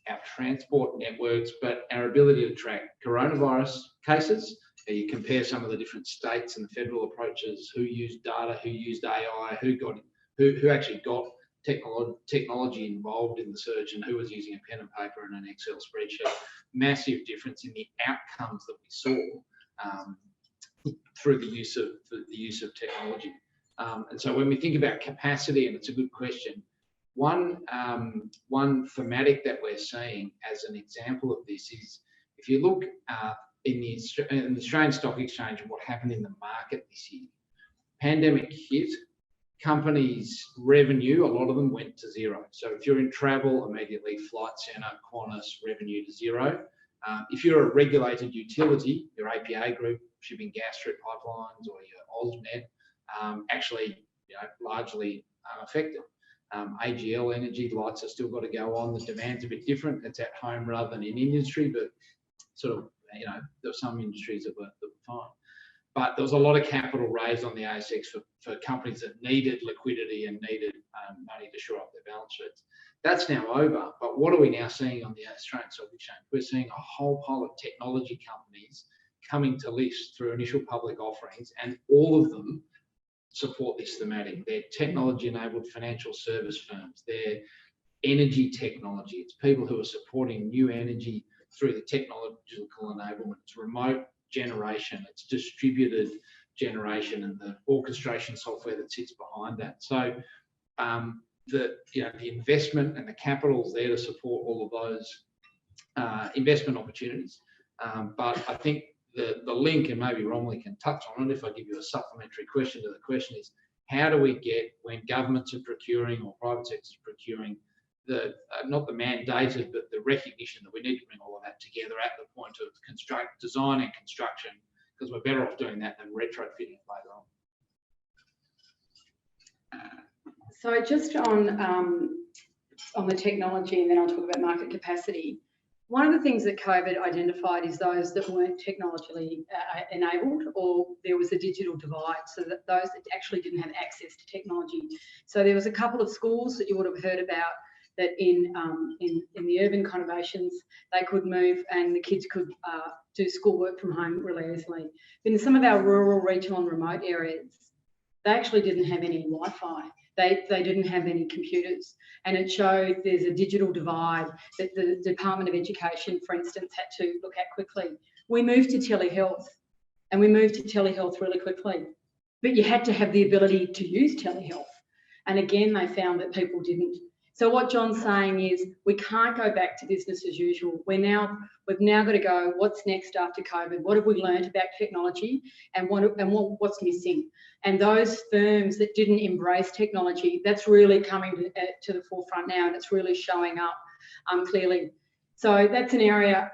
our transport networks, but our ability to track coronavirus cases. You compare some of the different states and the federal approaches, who used data, who used AI, who actually got technology involved in the search, and who was using a pen and paper and an Excel spreadsheet. Massive difference in the outcomes that we saw through the use of technology. And so when we think about capacity, and it's a good question, one thematic that we're seeing as an example of this is, if you look in the Australian Stock Exchange and what happened in the market this year, pandemic hit, companies' revenue, a lot of them went to zero. So if you're in travel, immediately Flight Centre, Qantas, revenue to zero. If you're a regulated utility, your APA group, shipping gas through pipelines, or your AusNet, actually, largely unaffected. AGL energy lights are still got to go on. The demand's a bit different. It's at home rather than in industry, but sort of, there were some industries that were fine. But there was a lot of capital raised on the ASX for companies that needed liquidity and needed money to shore up their balance sheets. That's now over. But what are we now seeing on the Australian Stock Exchange? We're seeing a whole pile of technology companies coming to list through initial public offerings, and all of them support this thematic. They're technology-enabled financial service firms. They're energy technology. It's people who are supporting new energy through the technological enablement. It's remote generation, it's distributed generation, and the orchestration software that sits behind that. So the investment and the capital is there to support all of those investment opportunities. But I think the link, and maybe Romilly can touch on it if I give you a supplementary question to the question, is how do we get, when governments are procuring or private sectors procuring, not the mandated, but the recognition that we need to bring all of that together at the point of design and construction, because we're better off doing that than retrofitting later on. So just on the technology, and then I'll talk about market capacity. One of the things that COVID identified is those that weren't technologically enabled, or there was a digital divide, so that those that actually didn't have access to technology. So there was a couple of schools that you would have heard about that in the urban conurbations, they could move and the kids could do schoolwork from home really easily. But in some of our rural, regional and remote areas, they actually didn't have any Wi-Fi. They didn't have any computers, and it showed there's a digital divide that the Department of Education, for instance, had to look at quickly. We moved to telehealth, and we moved to telehealth really quickly, but you had to have the ability to use telehealth. And again, they found that people didn't. So what John's saying is we can't go back to business as usual. We've now got to go, what's next after COVID? What have we learned about technology, and what's missing? And those firms that didn't embrace technology, that's really coming to the forefront now, and it's really showing up clearly. So that's an area,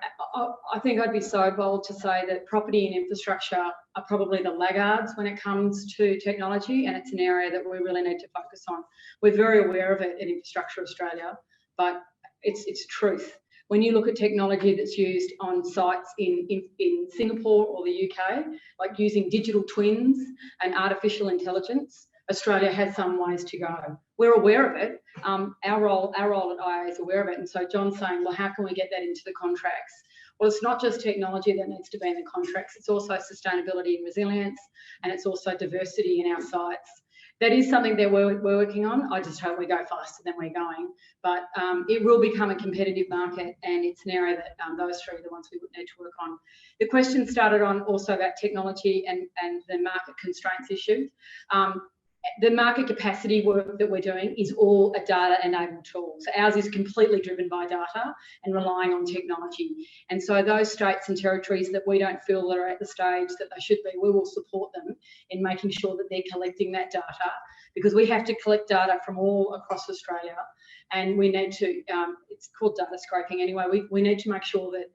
I think I'd be so bold to say that property and infrastructure are probably the laggards when it comes to technology, and it's an area that we really need to focus on. We're very aware of it in Infrastructure Australia, but it's truth. When you look at technology that's used on sites in Singapore or the UK, like using digital twins and artificial intelligence, Australia has some ways to go. We're aware of it. Our role at IA is aware of it. And so John's saying, well, how can we get that into the contracts? Well, it's not just technology that needs to be in the contracts. It's also sustainability and resilience, and it's also diversity in our sites. That is something that we're working on. I just hope we go faster than we're going. But it will become a competitive market, and it's an area that those three are the ones we would need to work on. The question started on also about technology and the market constraints issue. The market capacity work that we're doing is all a data-enabled tool. So ours is completely driven by data and relying on technology. And so those states and territories that we don't feel that are at the stage that they should be, we will support them in making sure that they're collecting that data, because we have to collect data from all across Australia, and we need to, it's called data scraping anyway, we need to make sure that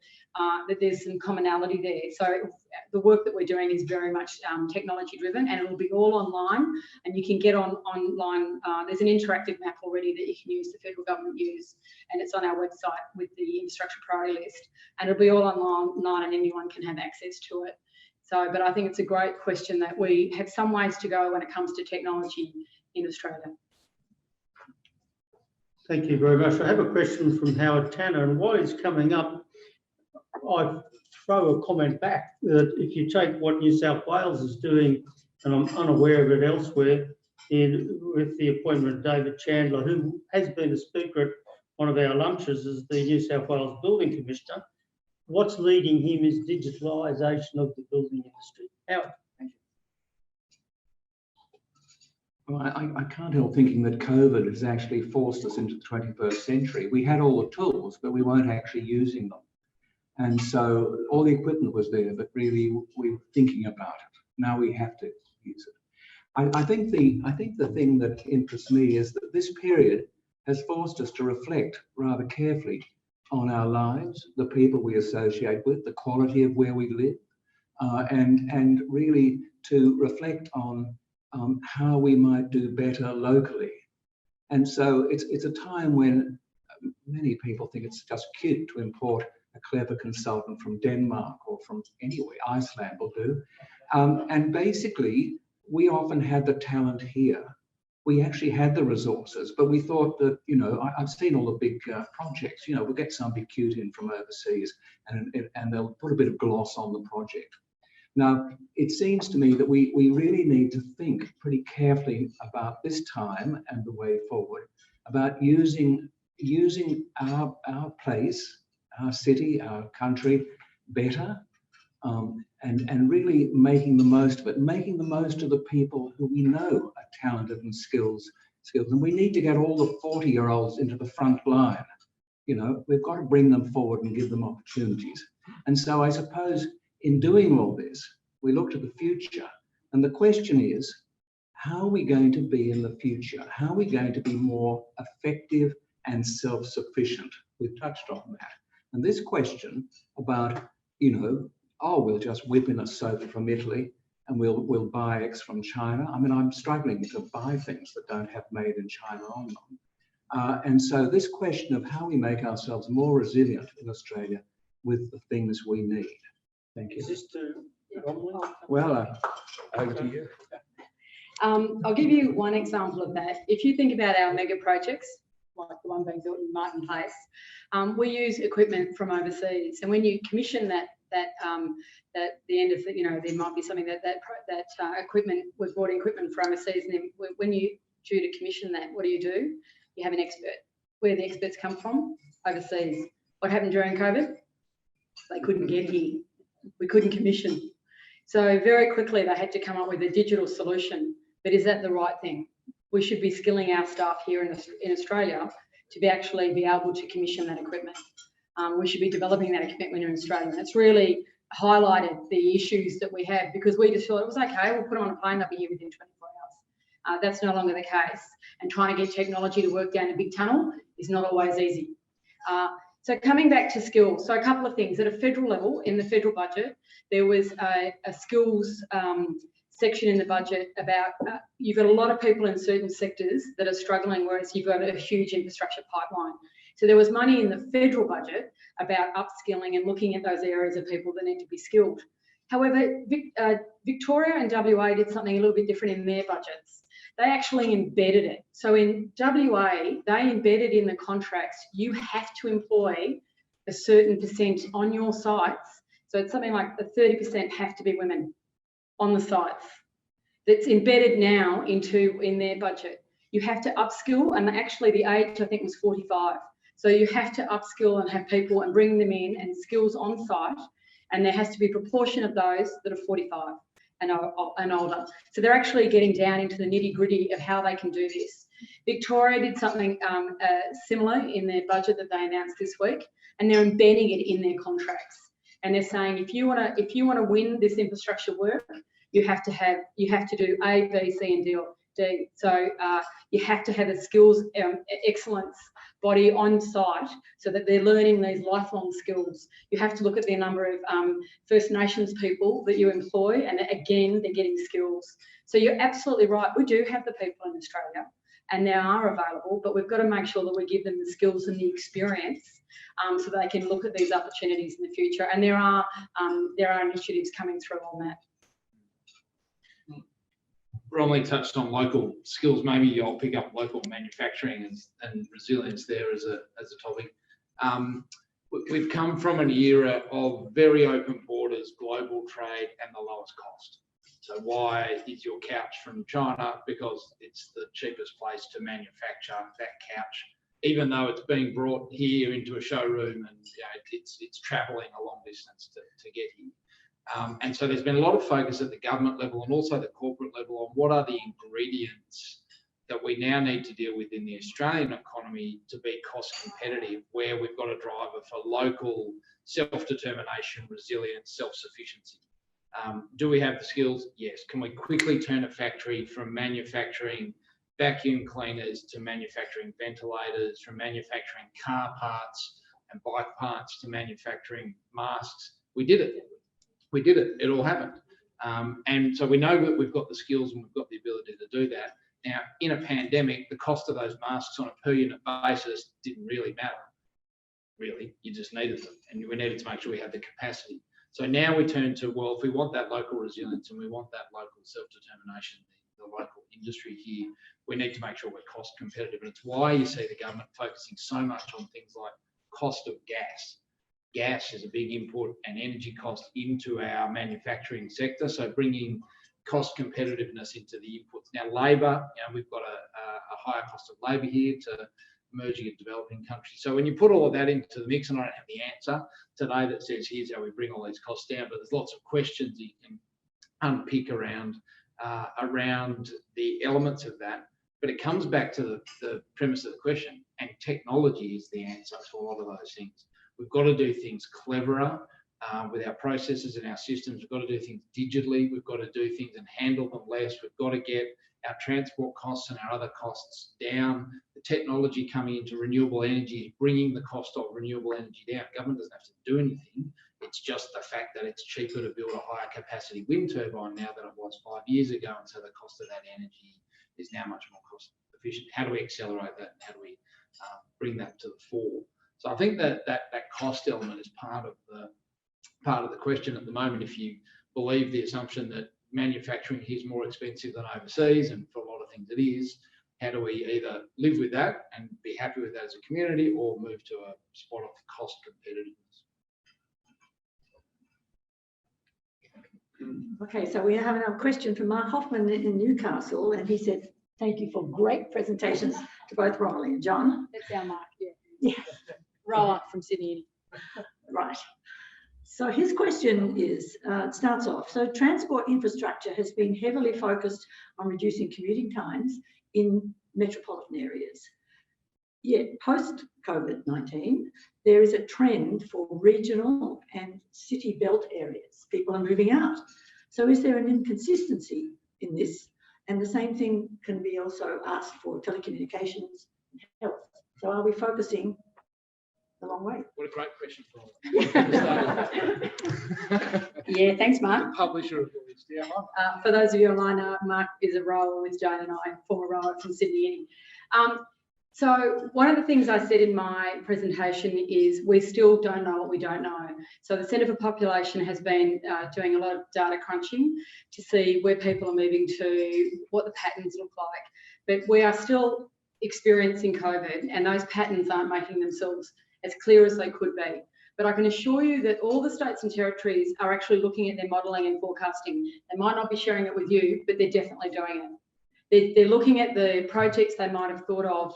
that there's some commonality there. So the work that we're doing is very much technology driven, and it will be all online, and you can get online. There's an interactive map already that you can use, the federal government use, and it's on our website with the infrastructure priority list, and it'll be all online and anyone can have access to it. So, but I think it's a great question that we have some ways to go when it comes to technology in Australia. Thank you very much. I have a question from Howard Tanner, and while he's coming up, I throw a comment back that if you take what New South Wales is doing, and I'm unaware of it elsewhere, with the appointment of David Chandler, who has been a speaker at one of our lunches as the New South Wales Building Commissioner, what's leading him is digitalisation of the building industry. Howard, thank you. Well, I can't help thinking that COVID has actually forced us into the 21st century. We had all the tools, but we weren't actually using them. And so all the equipment was there, but really we were thinking about it. Now we have to use it. I think the thing that interests me is that this period has forced us to reflect rather carefully on our lives, the people we associate with, the quality of where we live, and really to reflect on how we might do better locally. And so it's a time when many people think it's just cute to import a clever consultant from Denmark or from anywhere, Iceland will do. And basically, we often had the talent here. We actually had the resources, but we thought that, I've seen all the big projects, we'll get somebody cute in from overseas and they'll put a bit of gloss on the project. Now, it seems to me that we really need to think pretty carefully about this time and the way forward, about using our place, our city, our country better, and really making the most of it, making the most of the people who we know are talented and skilled. And we need to get all the 40-year-olds into the front line. You know, we've got to bring them forward and give them opportunities. And so I suppose in doing all this, we look to the future. And the question is, how are we going to be in the future? How are we going to be more effective and self-sufficient? We've touched on that. And this question about, you know, oh, we'll just whip in a sofa from Italy and we'll buy X from China. I mean, I'm struggling to buy things that don't have made in China on them. And so this question of how we make ourselves more resilient in Australia with the things we need. Thank you. Is this to Romilly? Well, over to you. I'll give you one example of that. If you think about our mega projects, like the one being built in Martin Place, we use equipment from overseas, and when you commission that the end of the, you know, there might be something that equipment was brought in equipment from overseas, and then when you due to commission that, what do? You have an expert. Where the experts come from? Overseas. What happened during COVID? They couldn't get here. We couldn't commission. So very quickly they had to come up with a digital solution. But is that the right thing? We should be skilling our staff here in Australia to be able to commission that equipment. We should be developing that equipment in Australia. And it's really highlighted the issues that we have, because we just thought it was okay, we'll put them on a plane, they'll be here within 24 hours. That's no longer the case. And trying to get technology to work down a big tunnel is not always easy. So coming back to skills, so a couple of things. At a federal level, in the federal budget, there was a skills section in the budget about, you've got a lot of people in certain sectors that are struggling, whereas you've got a huge infrastructure pipeline. So there was money in the federal budget about upskilling and looking at those areas of people that need to be skilled. However, Victoria and WA did something a little bit different in their budgets. They actually embedded it. So in WA, they embedded in the contracts, you have to employ a certain percent on your sites. So it's something like the 30% have to be women on the sites. That's embedded now in their budget. You have to upskill, and actually the age I think was 45. So you have to upskill and have people and bring them in and skills on site, and there has to be a proportion of those that are 45 and older. So they're actually getting down into the nitty-gritty of how they can do this. Victoria did something similar in their budget that they announced this week, and they're embedding it in their contracts. And they're saying if you want to win this infrastructure work, you have to do A, B, C, and D. So you have to have a skills excellence body on site so that they're learning these lifelong skills. You have to look at the number of First Nations people that you employ, and again, they're getting skills. So you're absolutely right. We do have the people in Australia, and they are available, but we've got to make sure that we give them the skills and the experience so they can look at these opportunities in the future. And there are initiatives coming through on that. Romilly touched on local skills. Maybe I'll pick up local manufacturing and resilience there as a topic. We've come from an era of very open borders, global trade, and the lowest cost. So why is your couch from China? Because it's the cheapest place to manufacture that couch, even though it's being brought here into a showroom, and it's travelling a long distance to get here. And so there's been a lot of focus at the government level and also the corporate level on what are the ingredients that we now need to deal with in the Australian economy to be cost competitive, where we've got a driver for local self-determination, resilience, self-sufficiency. Do we have the skills? Yes. Can we quickly turn a factory from manufacturing vacuum cleaners to manufacturing ventilators, from manufacturing car parts and bike parts to manufacturing masks? We did it. We did it. It all happened. And so we know that we've got the skills and we've got the ability to do that. Now, in a pandemic, the cost of those masks on a per unit basis didn't really matter. Really, you just needed them, and we needed to make sure we had the capacity. So now we turn to, well, if we want that local resilience and we want that local self-determination, the local industry here, we need to make sure we're cost competitive. And it's why you see the government focusing so much on things like cost of gas. Gas is a big input and energy cost into our manufacturing sector. So bringing cost competitiveness into the inputs. Now, labour, we've got a higher cost of labour here emerging and developing countries. So when you put all of that into the mix, and I don't have the answer today that says here's how we bring all these costs down, but there's lots of questions you can unpick around the elements of that. But it comes back to the premise of the question, and technology is the answer to a lot of those things. We've got to do things cleverer with our processes and our systems. We've got to do things digitally. We've got to do things and handle them less. We've got to get our transport costs and our other costs down. The technology coming into renewable energy is bringing the cost of renewable energy down. Government doesn't have to do anything. It's just the fact that it's cheaper to build a higher capacity wind turbine now than it was 5 years ago, and so the cost of that energy is now much more cost efficient. How do we accelerate that, and how do we bring that to the fore? So I think that cost element is part of the question at the moment. If you believe the assumption that manufacturing is more expensive than overseas, and for a lot of things it is, how do we either live with that and be happy with that as a community, or move to a spot of cost competitiveness? Okay, so we have another question from Mark Hoffman in Newcastle, and he said, thank you for great presentations to both Romilly and John. That's our Mark, yeah. Yeah. Roll up from Sydney. Right. So his question is, it starts off, so transport infrastructure has been heavily focused on reducing commuting times in metropolitan areas. Yet post-COVID-19, there is a trend for regional and city belt areas. People are moving out. So is there an inconsistency in this? And the same thing can be also asked for telecommunications and health. So are we focusing the wrong way? What a great question for Yeah, thanks, Mark. publisher of the list. Yeah. For those of you online, Mark is a rower with Jane and I, former rower from Sydney. So one of the things I said in my presentation is we still don't know what we don't know. So the Centre for Population has been doing a lot of data crunching to see where people are moving to, what the patterns look like. But we are still experiencing COVID, and those patterns aren't making themselves as clear as they could be. But I can assure you that all the states and territories are actually looking at their modelling and forecasting. They might not be sharing it with you, but they're definitely doing it. They're looking at the projects they might have thought of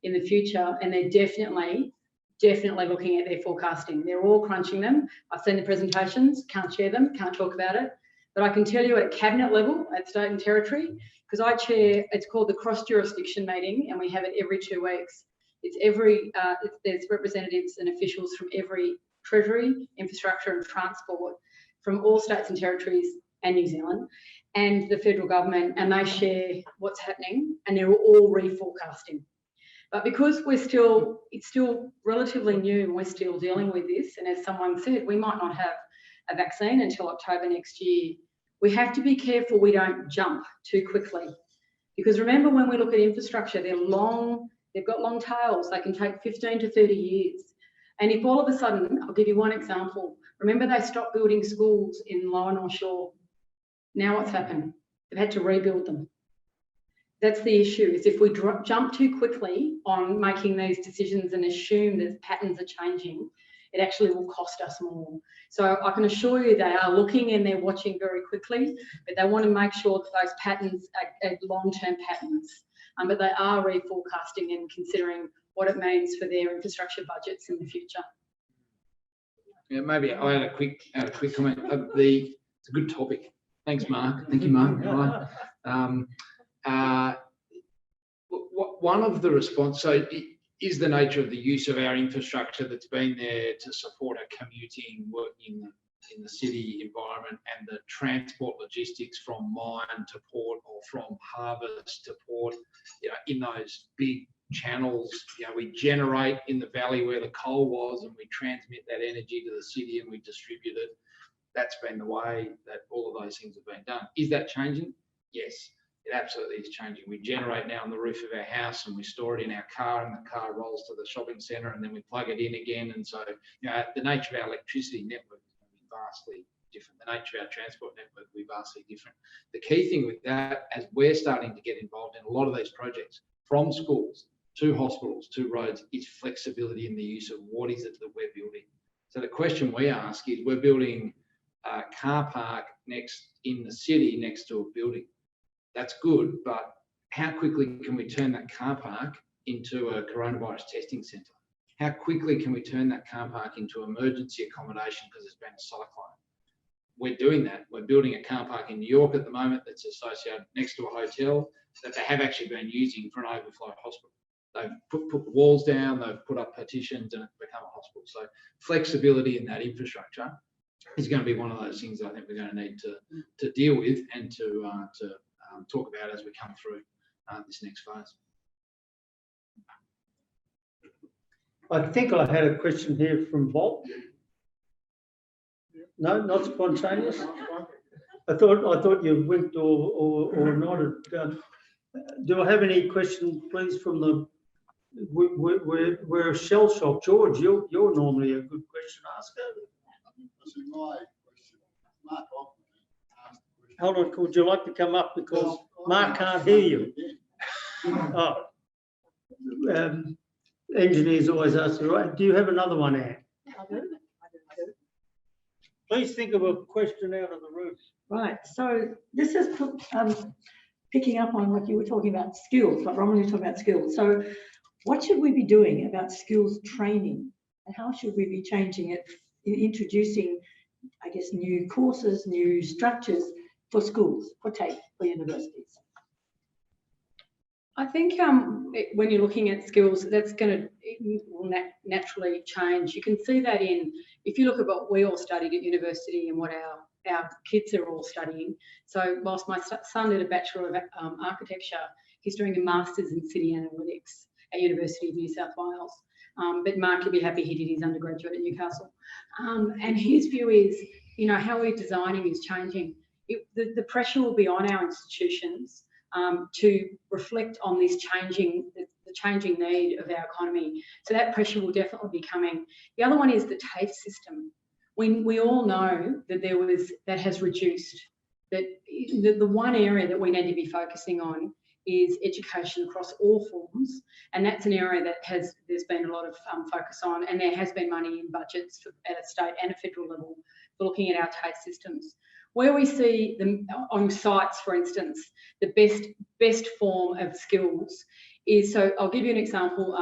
in the future, and they're definitely looking at their forecasting. They're all crunching them. I've seen the presentations, can't share them, can't talk about it. But I can tell you at cabinet level, at state and territory, because I chair, it's called the cross-jurisdiction meeting, and we have it every 2 weeks. It's there's representatives and officials from every Treasury, infrastructure and transport from all states and territories and New Zealand and the federal government, and they share what's happening, and they're all reforecasting. But because it's still relatively new and we're still dealing with this, and as someone said, we might not have a vaccine until October next year, we have to be careful we don't jump too quickly. Because remember, when we look at infrastructure, they've got long tails. They can take 15 to 30 years. And if all of a sudden, I'll give you one example. Remember, they stopped building schools in Lower North Shore. Now what's happened? They've had to rebuild them. That's the issue, is if we jump too quickly on making these decisions and assume that patterns are changing, it actually will cost us more. So I can assure you they are looking and they're watching very quickly, but they want to make sure that those patterns are long-term patterns. But they are reforecasting and considering what it means for their infrastructure budgets in the future. Yeah, maybe I'll add a quick comment. It's a good topic. Thanks, Mark. Thank you, Mark. One of the response, so it is the nature of the use of our infrastructure that's been there to support a commuting work in the city environment, and the transport logistics from mine to port or from harvest to port, in those big channels. We generate in the valley where the coal was, and we transmit that energy to the city and we distribute it. That's been the way that all of those things have been done. Is that changing? Yes, it absolutely is changing. We generate now on the roof of our house, and we store it in our car, and the car rolls to the shopping centre, and then we plug it in again. And so, the nature of our electricity network is going to be vastly different. The nature of our transport network will be vastly different. The key thing with that, as we're starting to get involved in a lot of these projects, from schools to hospitals to roads, is flexibility in the use of what is it that we're building. So the question we ask is, we're building a car park in the city next to a building. That's good, but how quickly can we turn that car park into a coronavirus testing centre? How quickly can we turn that car park into emergency accommodation because there's been a cyclone? We're doing that. We're building a car park in New York at the moment that's associated next to a hotel that they have actually been using for an overflow hospital. They've put the walls down, they've put up partitions, and it's become a hospital. So flexibility in that infrastructure is going to be one of those things I think we're going to need to deal with and to talk about as we come through this next phase. I think I had a question here from Bob. No, not spontaneous. I thought you winked or nodded. Do I have any questions, please, from the? We're shell shocked, George. You're normally a good question asker. This is my question. Mark Hoffman asked the question. Hold on, would you like to come up because Mark can't hear you? Oh, engineers always ask, right? Do you have another one, Anne? I do. Please think of a question out of the room. Right, so this is picking up on what you were talking about, skills, like Romilly was talking about skills. So what should we be doing about skills training, and how should we be changing it, introducing, I guess, new courses, new structures for schools, for universities? I think when you're looking at skills, that's going to naturally change. You can see that if you look at what we all studied at university and what our kids are all studying. So whilst my son did a Bachelor of Architecture, he's doing a Master's in City Analytics at University of New South Wales. But Mark, you'll be happy he did his undergraduate at Newcastle. And his view is, how we're designing is changing. The pressure will be on our institutions to reflect on this the changing need of our economy. So that pressure will definitely be coming. The other one is the TAFE system. We all know that that has reduced. That the one area that we need to be focusing on is education across all forms, and that's an area that there's been a lot of focus on, and there has been money in budgets at a state and a federal level for looking at our TAFE systems. Where we see them on sites, for instance, the best form of skills is, so I'll give you an example.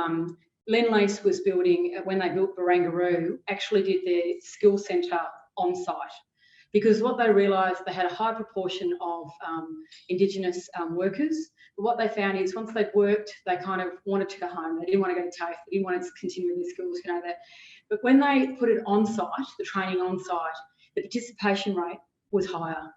Lendlease was building, when they built Barangaroo, actually did their skills centre on site, because what they realised, they had a high proportion of Indigenous workers. But what they found is once they'd worked, they kind of wanted to go home. They didn't want to go to TAFE, they didn't want to continue with their skills, that. But when they put it on site, the training on site, the participation rate was higher.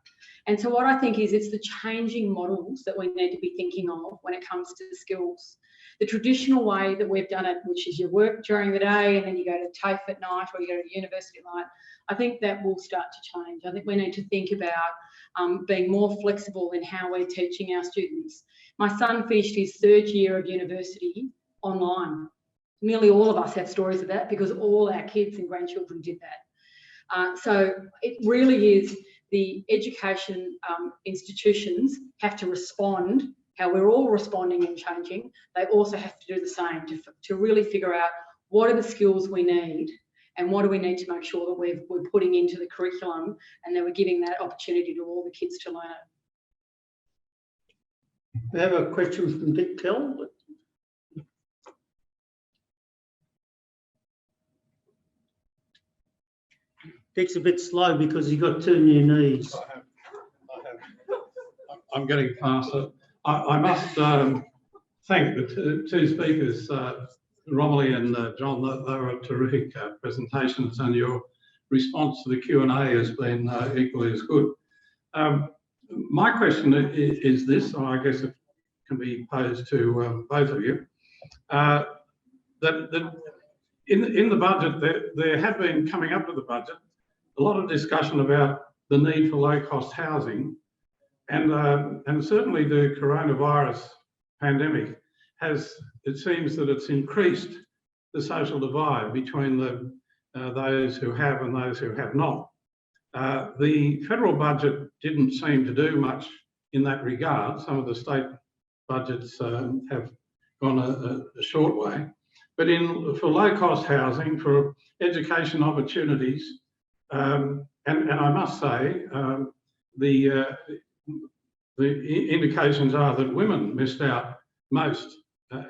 And so what I think is it's the changing models that we need to be thinking of when it comes to the skills. The traditional way that we've done it, which is you work during the day and then you go to TAFE at night or you go to university at night, I think that will start to change. I think we need to think about being more flexible in how we're teaching our students. My son finished his third year of university online. Nearly all of us have stories of that because all our kids and grandchildren did that. So it really is the education institutions have to respond how we're all responding and changing. They also have to do the same to really figure out what are the skills we need and what do we need to make sure that we're putting into the curriculum and that we're giving that opportunity to all the kids to learn it. We have a question from Dick Tell. Dick's a bit slow because he's got two new knees. I'm getting faster. I must thank the two speakers, Romilly and John. They were terrific presentations, and your response to the Q&A has been equally as good. My question is this, or I guess it can be posed to both of you. That in the budget, there have been, coming up with the budget, a lot of discussion about the need for low-cost housing, and certainly the coronavirus pandemic it seems that it's increased the social divide between those who have and those who have not. The federal budget didn't seem to do much in that regard. Some of the state budgets have gone a short way. But for low-cost housing, for education opportunities, and I must say, the indications are that women missed out most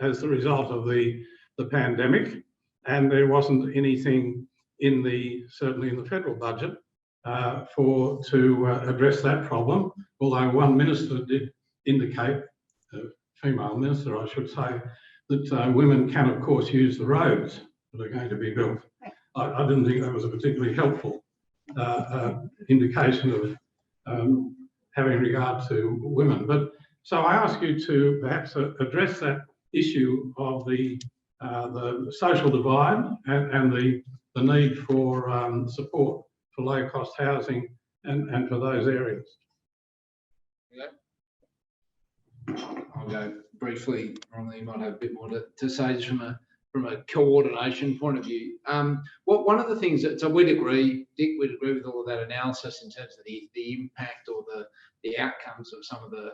as the result of the pandemic, and there wasn't anything certainly in the federal budget to address that problem, although one minister did indicate, a female minister I should say, that women can of course use the roads that are going to be built. I didn't think that was a particularly helpful indication of having regard to women. But so I ask you to perhaps address that issue of the social divide and the need for support for low-cost housing and for those areas. I'll go briefly. Romilly, you might have a bit more to say just from a coordination point of view. One of the things that, so we'd agree, Dick, we'd agree with all of that analysis in terms of the impact or the outcomes of some of the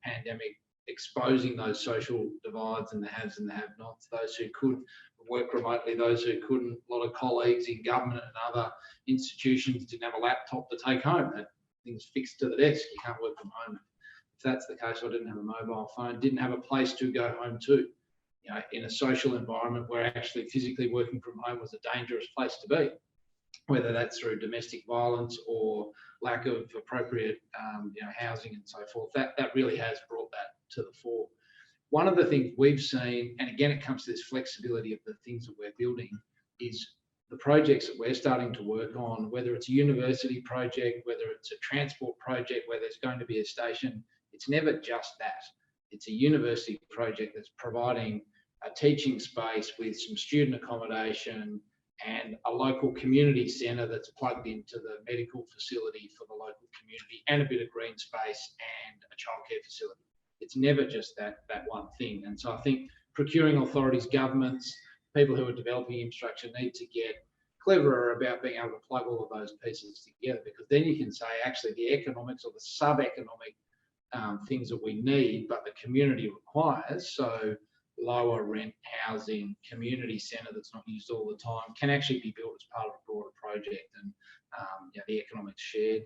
pandemic exposing those social divides and the haves and the have-nots, those who could work remotely, those who couldn't. A lot of colleagues in government and other institutions didn't have a laptop to take home, had things fixed to the desk. You can't work from home. If that's the case, I didn't have a mobile phone, didn't have a place to go home to. You know, in a social environment where actually physically working from home was a dangerous place to be, whether that's through domestic violence or lack of appropriate housing and so forth. That really has brought that to the fore. One of the things we've seen, and again, it comes to this flexibility of the things that we're building, is the projects that we're starting to work on, whether it's a university project, whether it's a transport project, where there's going to be a station, it's never just that. It's a university project that's providing a teaching space with some student accommodation and a local community centre that's plugged into the medical facility for the local community and a bit of green space and a childcare facility. It's never just that one thing. And so I think procuring authorities, governments, people who are developing infrastructure need to get cleverer about being able to plug all of those pieces together, because then you can say actually the economics or the sub-economic things that we need, but the community requires, so lower rent housing, community centre that's not used all the time, can actually be built as part of a broader project, and the economics shared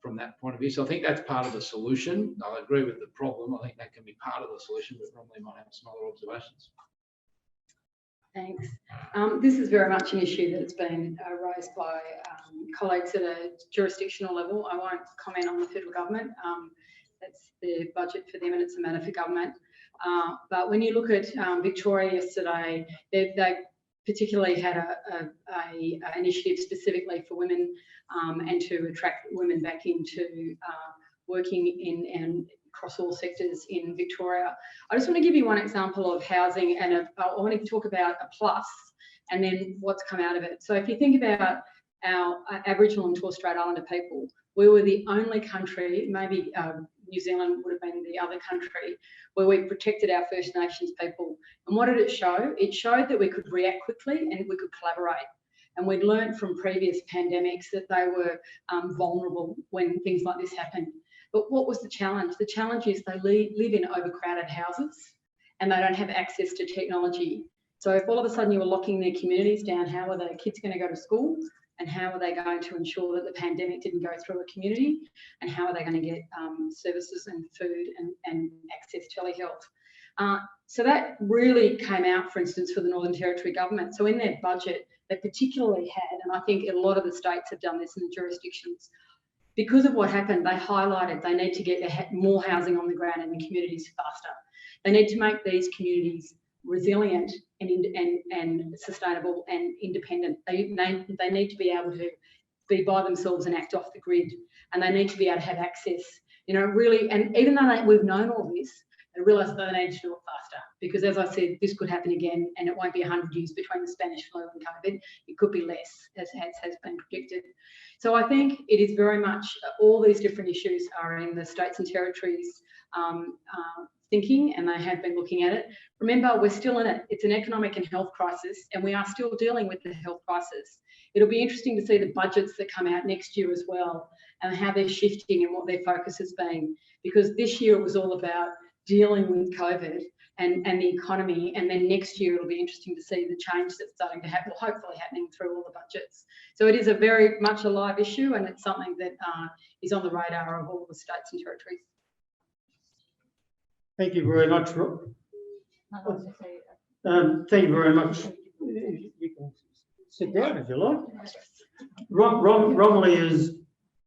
from that point of view. So I think that's part of the solution. I agree with the problem. I think that can be part of the solution, but Romilly might have some other observations. Thanks. This is very much an issue that's been raised by colleagues at a jurisdictional level. I won't comment on the federal government. That's the budget for them and it's a matter for government. But when you look at Victoria yesterday, they particularly had an initiative specifically for women and to attract women back into working in and across all sectors in Victoria. I just want to give you one example of housing, and I want to talk about a plus and then what's come out of it. So if you think about our Aboriginal and Torres Strait Islander people, we were the only country, maybe New Zealand would have been the other country, where we protected our First Nations people. And what did it show? It showed that we could react quickly and we could collaborate. And we'd learned from previous pandemics that they were vulnerable when things like this happened. But what was the challenge? The challenge is they live in overcrowded houses and they don't have access to technology. So if all of a sudden you were locking their communities down, how are their kids going to go to school? And how are they going to ensure that the pandemic didn't go through a community? And how are they going to get services and food and access telehealth? So that really came out, for instance, for the Northern Territory government. So in their budget, they particularly had, and I think a lot of the states have done this in the jurisdictions, because of what happened, they highlighted they need to get more housing on the ground in the communities faster. They need to make these communities resilient and sustainable and independent. They need to be able to be by themselves and act off the grid, and they need to be able to have access, really. And even though we've known all this, they realise that they need to do it faster, because as I said, this could happen again, and it won't be 100 years between the Spanish flu and COVID. It could be less, as has been predicted. So I think it is very much all these different issues are in the states and territories thinking, and they have been looking at it. Remember, we're still in it. It's an economic and health crisis, and we are still dealing with the health crisis. It'll be interesting to see the budgets that come out next year as well, and how they're shifting and what their focus has been. Because this year it was all about dealing with COVID and the economy, and then next year it'll be interesting to see the change that's starting to happen, hopefully happening through all the budgets. So it is a very much a live issue, and it's something that is on the radar of all the states and territories. Thank you very much, Thank you very much. You can sit down if you like. Romilly has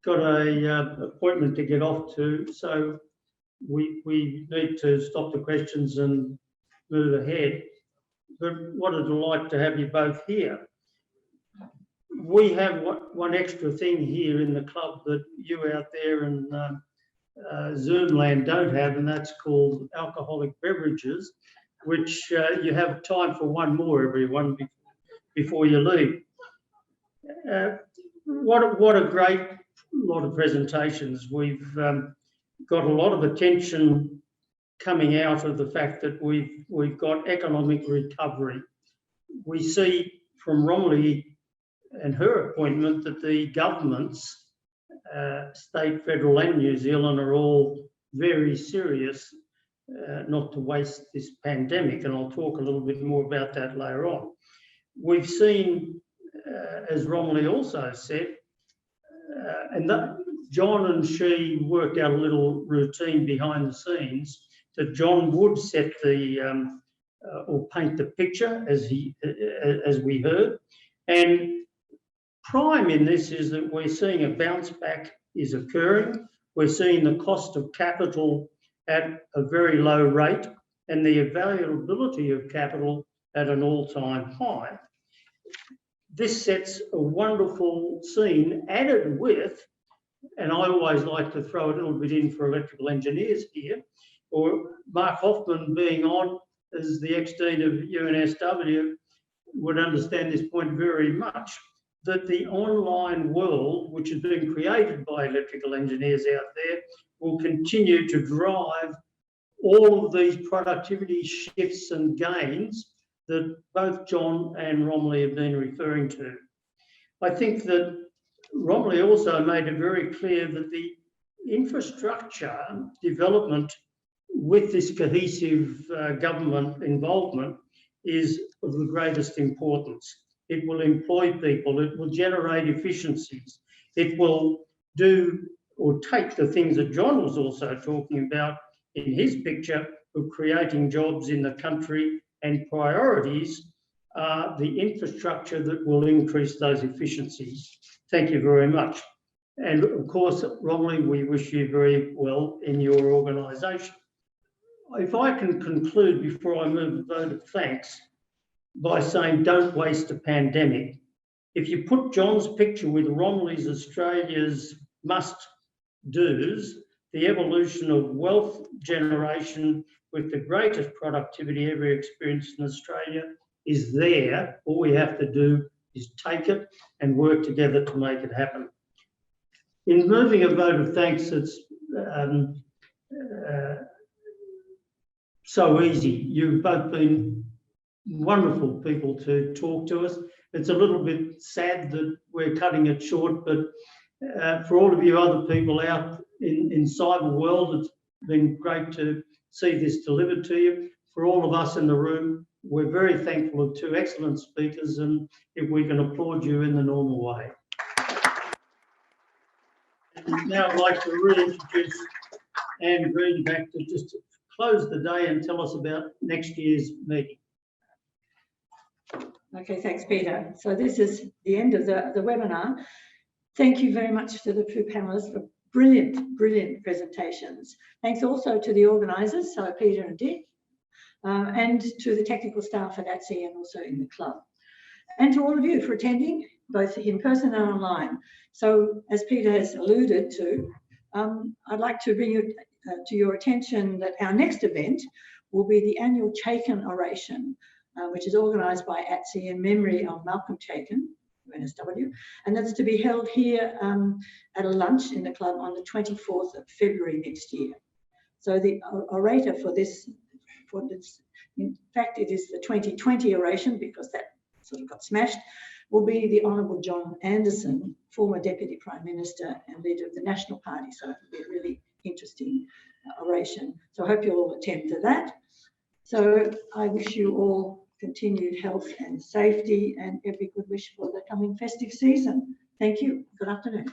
got a appointment to get off to, so we need to stop the questions and move ahead. But what a delight to have you both here. We have one extra thing here in the club that you out there in Zoom land don't have, and that's called alcoholic beverages, which you have time for one more, everyone, before you leave. What a great lot of presentations. We've got a lot of attention coming out of the fact that we've got economic recovery. We see from Romilly and her appointment that the governments, state, federal and New Zealand, are all very serious not to waste this pandemic, and I'll talk a little bit more about that later on. We've seen, as Romilly also said, and that John and she worked out a little routine behind the scenes, that John would set the or paint the picture as we heard, and prime in this is that we're seeing a bounce back is occurring. We're seeing the cost of capital at a very low rate and the availability of capital at an all-time high. This sets a wonderful scene, added with, and I always like to throw a little bit in for electrical engineers here, or Mark Hoffman being on as the ex-dean of UNSW would understand this point very much, that the online world, which has been created by electrical engineers out there, will continue to drive all of these productivity shifts and gains that both John and Romilly have been referring to. I think that Romilly also made it very clear that the infrastructure development with this cohesive government involvement is of the greatest importance. It will employ people, it will generate efficiencies, it will do or take the things that John was also talking about in his picture of creating jobs in the country, and priorities are the infrastructure that will increase those efficiencies. Thank you very much. And of course, Romilly, we wish you very well in your organisation. If I can conclude before I move the vote of thanks by saying don't waste a pandemic. If you put John's picture with Romilly's Australia's must-dos, the evolution of wealth generation with the greatest productivity ever experienced in Australia is there. All we have to do is take it and work together to make it happen. In moving a vote of thanks, it's so easy. You've both been wonderful people to talk to us. It's a little bit sad that we're cutting it short, but for all of you other people out in cyber world, it's been great to see this delivered to you. For all of us in the room, we're very thankful of two excellent speakers, and if we can applaud you in the normal way. Now I'd like to reintroduce Anne Green back to just close the day and tell us about next year's meeting. Okay, thanks, Peter. So this is the end of the webinar. Thank you very much to the two panelists for brilliant, brilliant presentations. Thanks also to the organisers, so Peter and Dick, and to the technical staff at ATSE and also in the club. And to all of you for attending, both in person and online. So as Peter has alluded to, I'd like to bring you to your attention that our next event will be the annual Chaikin Oration, which is organised by ATSE in memory of Malcolm Chaikin, NSW, and that's to be held here at a lunch in the club on the 24th of February next year. So the orator for this, in fact, it is the 2020 oration because that sort of got smashed, will be the Honourable John Anderson, former Deputy Prime Minister and leader of the National Party. So it'll be a really interesting oration. So I hope you'll all attend to that. So I wish you all continued health and safety and every good wish for the coming festive season. Thank you. Good afternoon.